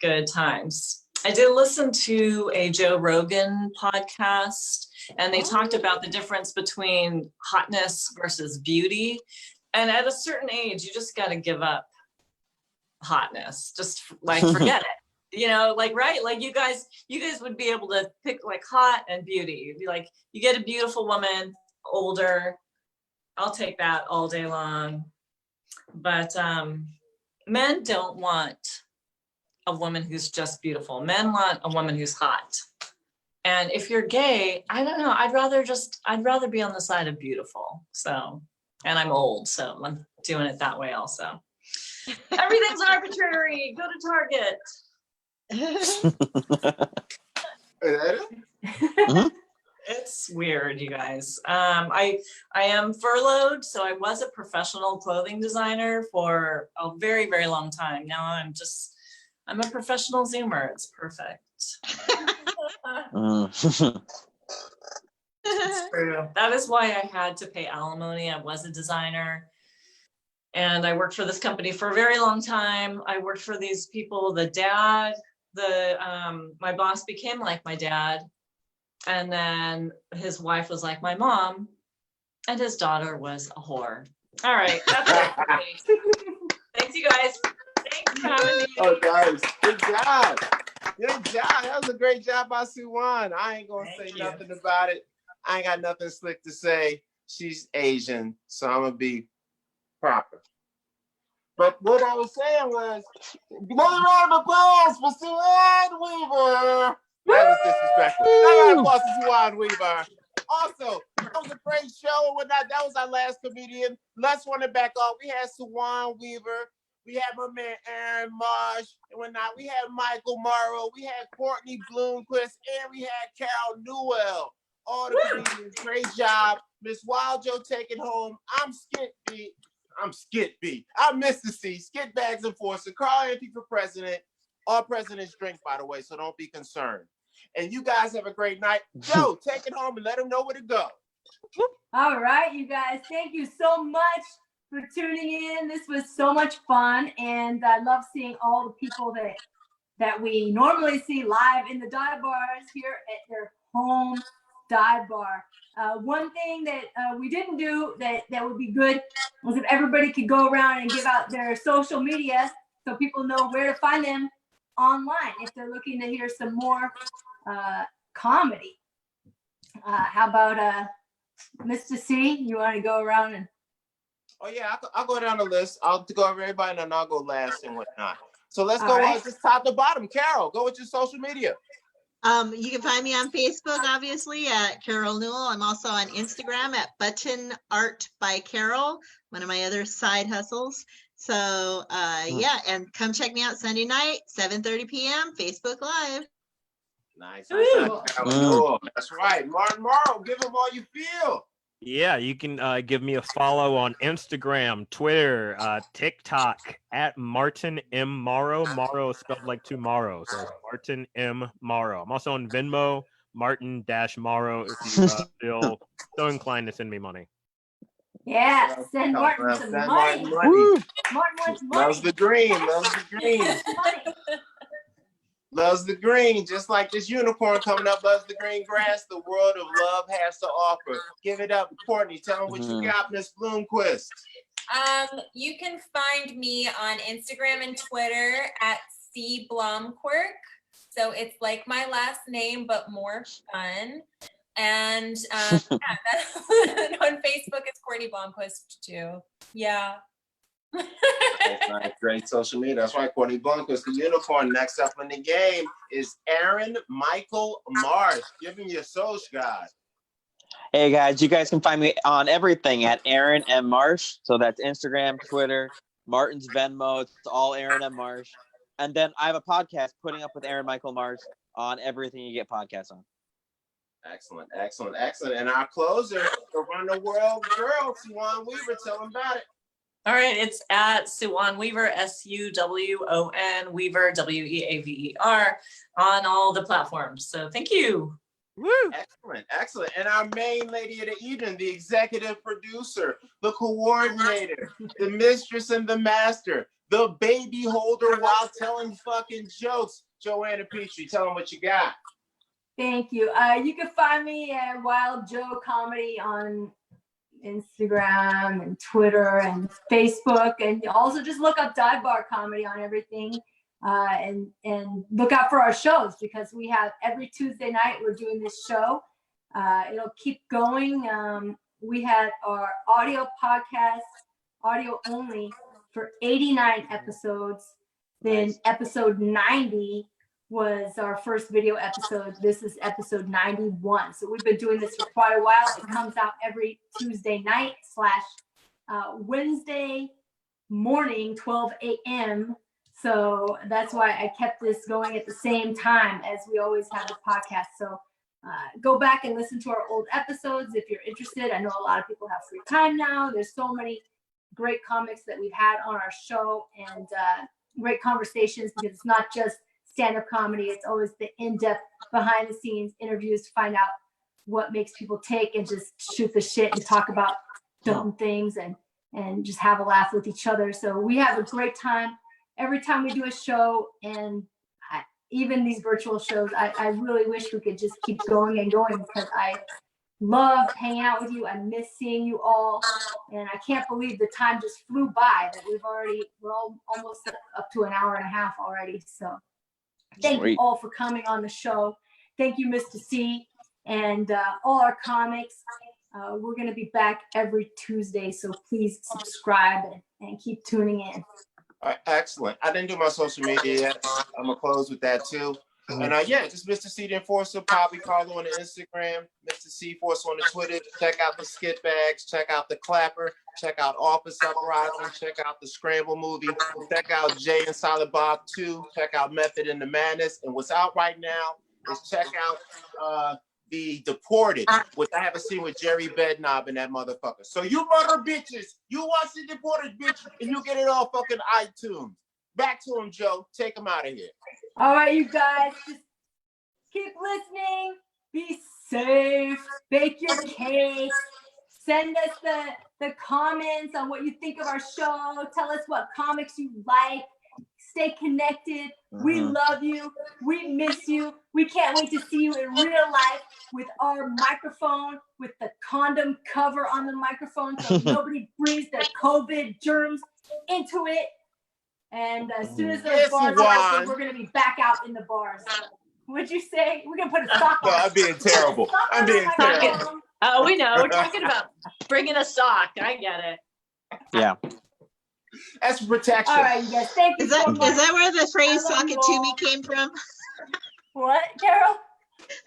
Good times. I did listen to a Joe Rogan podcast, and they talked about the difference between hotness versus beauty. And at a certain age, you just got to give up hotness. Just like forget it. You know, like, right? Like you guys would be able to pick like hot and beauty. You'd be like, you get a beautiful woman, older. I'll take that all day long. But men don't want a woman who's just beautiful. Men want a woman who's hot. And if you're gay, I don't know, I'd rather be on the side of beautiful. So, and I'm old, so I'm doing it that way also. Everything's arbitrary. Go to Target. It's weird, you guys. I am furloughed, so I was a professional clothing designer for a very, very long time. Now I'm a professional Zoomer. It's perfect. It's true. That is why I had to pay alimony. I was a designer, and I worked for this company for a very long time. I worked for these people. My boss became like my dad, and then his wife was like my mom, and his daughter was a whore. All right, that's it for me. Thanks, you guys. Thanks for having me. Oh, guys, good job. Good job. That was a great job by Suwan. I ain't going to say nothing about it. I ain't got nothing slick to say. She's Asian, so I'm going to be proper. But what I was saying was, another round of applause for Suwan Weaver. That was disrespectful. Another round of applause for Suwan Weaver. Also, that was a great show and whatnot. That was our last comedian. Let's run it back off. We had Suwan Weaver. We had my man Aaron Marsh and whatnot. We had Michael Morrow. We had Courtney Bloomquist, and we had Carol Newell. All the comedians, great job. Miss Wild Joe, take it home. I'm Skit B. I'm Mr. C. Skit Bags Enforcer. Carl Anthony for president. All presidents drink, by the way, so don't be concerned. And you guys have a great night. Joe, take it home and let them know where to go. All right, you guys, thank you so much for tuning in. This was so much fun, and I love seeing all the people that we normally see live in the dive bars here at their home dive bar. One thing that we didn't do that would be good was if everybody could go around and give out their social media so people know where to find them online if they're looking to hear some more comedy. How about Mr. C? You want to go around and? Oh yeah, I'll go down the list. I'll go over everybody, and then I'll go last and whatnot. So let's All go right. just top to bottom. Carol, go with your social media. You can find me on Facebook, obviously, at Carol Newell. I'm also on Instagram at Button Art by Carol, one of my other side hustles. So yeah, and come check me out Sunday night, 7:30 p.m. Facebook Live. Nice. Ooh. Cool. That's right. Martin Morrow, give them all you feel. Yeah, you can give me a follow on Instagram, Twitter, TikTok at Martin M. Morrow. Morrow is spelled like tomorrow. So it's Martin M. Morrow. I'm also on Venmo, Martin-Morrow, if you feel so inclined to send me money. Yeah, send Martin some Send money. Martin money. Martin wants money. Loves the green. Loves the green. Money. Loves the green. Just like this unicorn coming up, loves the green grass the world of love has to offer. Give it up, Courtney. Tell them what you got, Miss Bloomquist. You can find me on Instagram and Twitter at C Blomquirk. So it's like my last name, but more fun. And yeah, on Facebook, it's Courtney Blomquist too. Yeah. Nice. Great social media. That's right, Courtney Blomquist, the unicorn. Next up in the game is Aaron Michael Marsh. Give him your social, guys. Hey guys, you guys can find me on everything at Aaron M. Marsh. So that's Instagram, Twitter, Martin's Venmo. It's all Aaron M. Marsh. And then I have a podcast, Putting Up with Aaron Michael Marsh, on everything you get podcasts on. Excellent, excellent, excellent. And our closer, the Run the World girl, Suwan Weaver. Tell them about it. All right, it's at Suwan Weaver, SUWON Weaver, WEAVER, on all the platforms. So thank you. Woo! Excellent, excellent. And our main lady of the evening, the executive producer, the coordinator, the mistress and the master, the baby holder while telling fucking jokes, Joanna Petrie. Tell them what you got. Thank you. You can find me at Wild Joe Comedy on Instagram and Twitter and Facebook, and also just look up Dive Bar Comedy on everything, and look out for our shows because we have every Tuesday night we're doing this show. It'll keep going. We had our audio podcast, audio only, for 89 episodes. Then episode 90 was our first video episode. This is episode 91. So we've been doing this for quite a while. It comes out every Tuesday night / Wednesday morning, 12 a.m. So that's why I kept this going at the same time as we always have the podcast. So go back and listen to our old episodes if you're interested. I know a lot of people have free time now. There's so many great comics that we've had on our show, and great conversations, because it's not just stand-up comedy. It's always the in-depth, behind-the-scenes interviews to find out what makes people tick and just shoot the shit and talk about dumb things and just have a laugh with each other. So we have a great time every time we do a show, and even these virtual shows, I really wish we could just keep going and going because I love hanging out with you. I miss seeing you all, and I can't believe the time just flew by that we're all almost up to an hour and a half already. So thank you all for coming on the show. Thank you, Mr. C, and all our comics. We're going to be back every Tuesday, so please subscribe and keep tuning in. All right, excellent. I didn't do my social media yet. I'm going to close with that too. And yeah, just Mr. C the Enforcer, Poppy Carlo on the Instagram, Mr. C Force on the Twitter. Check out the Skit Bags, check out the Clapper, check out Office Uprising, check out the Scramble movie, check out Jay and Silent Bob 2, check out Method in the Madness. And what's out right now is check out The Deported, which I have a scene with Jerry Bedknob and that motherfucker. So you mother bitches, you watch The Deported, bitch, and you get it on fucking iTunes. Back to him, Joe. Take him out of here. All right, you guys, just keep listening. Be safe. Bake your cake. Send us the comments on what you think of our show. Tell us what comics you like. Stay connected. We love you. We miss you. We can't wait to see you in real life with our microphone, with the condom cover on the microphone so nobody breathes the COVID germs into it. And as soon as those Yes, bars are Juan. open, we're going to be back out in the bars. What'd you say? We're going to put a sock on. No, I'm being terrible. Sock I'm on the being terrible. microphone. Oh, we know. We're talking about bringing a sock. I get it. Yeah. That's protection. All right, you guys. Thank you Is that so much. is that where the phrase I love "sock you it to me" all. came from? What, Carol?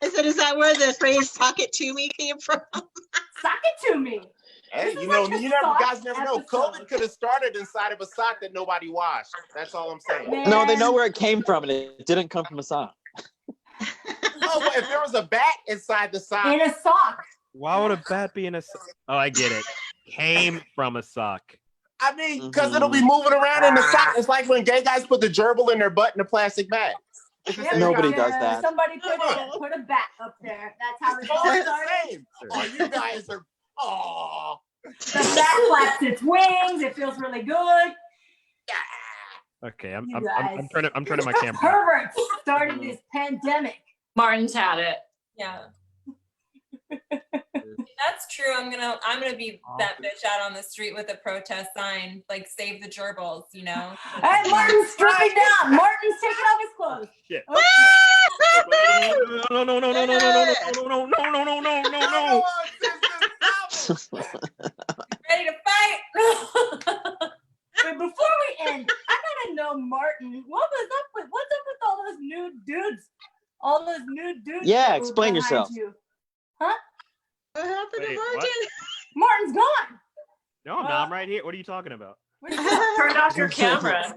I said, is that where the phrase "sock it to me" came from? Sock it to me. Hey, This is you know, like a you never sock guys never know. episode. COVID could have started inside of a sock that nobody washed. That's all I'm saying. Man. No, they know where it came from, and it didn't come from a sock. Oh, well, if there was a bat inside the sock, In a sock. Why would a bat be in a sock? Oh, I get it. Came from a sock. I mean, because it'll be moving around in the sock. It's like when gay guys put the gerbil in their butt in a plastic bag. It's the Yeah, same Nobody kind of- does that. Somebody put a bat up there. That's how It's it all all the started. same. Oh, you guys are. Oh. The bat flaps its wings. It feels really good. Okay, You I'm guys. turning my camera. on. Perverts started this pandemic. Martin's had it. Yeah. That's true. I'm gonna be that bitch out on the street with a protest sign, like "Save the gerbils," you know. Hey, Martin's stripping down. Martin's taking off his clothes. Shit. Okay. No, no, no, no, no, no, no, no, no, no, no, no, no, no. Ready to fight? Wait, before we end, I gotta know, Martin, what's up with all those nude dudes? All those nude dudes. Yeah, that were explain behind yourself. you. What happened Wait, to what? Martin? Martin's gone. No, I'm not. I'm right here. What are you talking about? Where'd he go? Turned off your camera.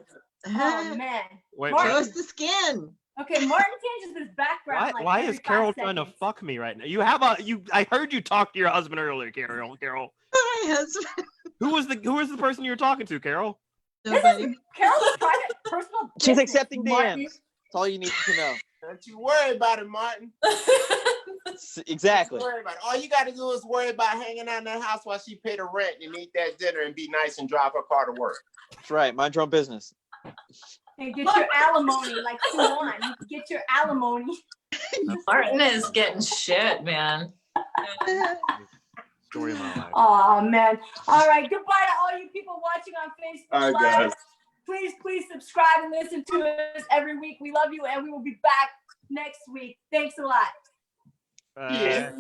Oh man. Wait, Martin. Show us the skin. Okay, Martin changes his background. why? like Why every is Carol 5 trying to seconds. fuck me right now? You have a you. I heard you talk to your husband earlier, Carol. Carol, My husband. who was the person you were talking to, Carol? Nobody. Carol's private personal. She's business, accepting Martin. DMs. That's all you need to know. Don't you worry about it, Martin. Exactly. Don't worry about it. All you got to do is worry about hanging out in that house while she pay the rent and eat that dinner and be nice and drive her car to work. That's right. Mind your own business. And get your alimony like you want. You get your alimony. Martin is getting shit, man. Story of my life. Oh man. All right. Goodbye to all you people watching on Facebook All right, Live. guys. Please subscribe and listen to us every week. We love you, and we will be back next week. Thanks a lot. Bye.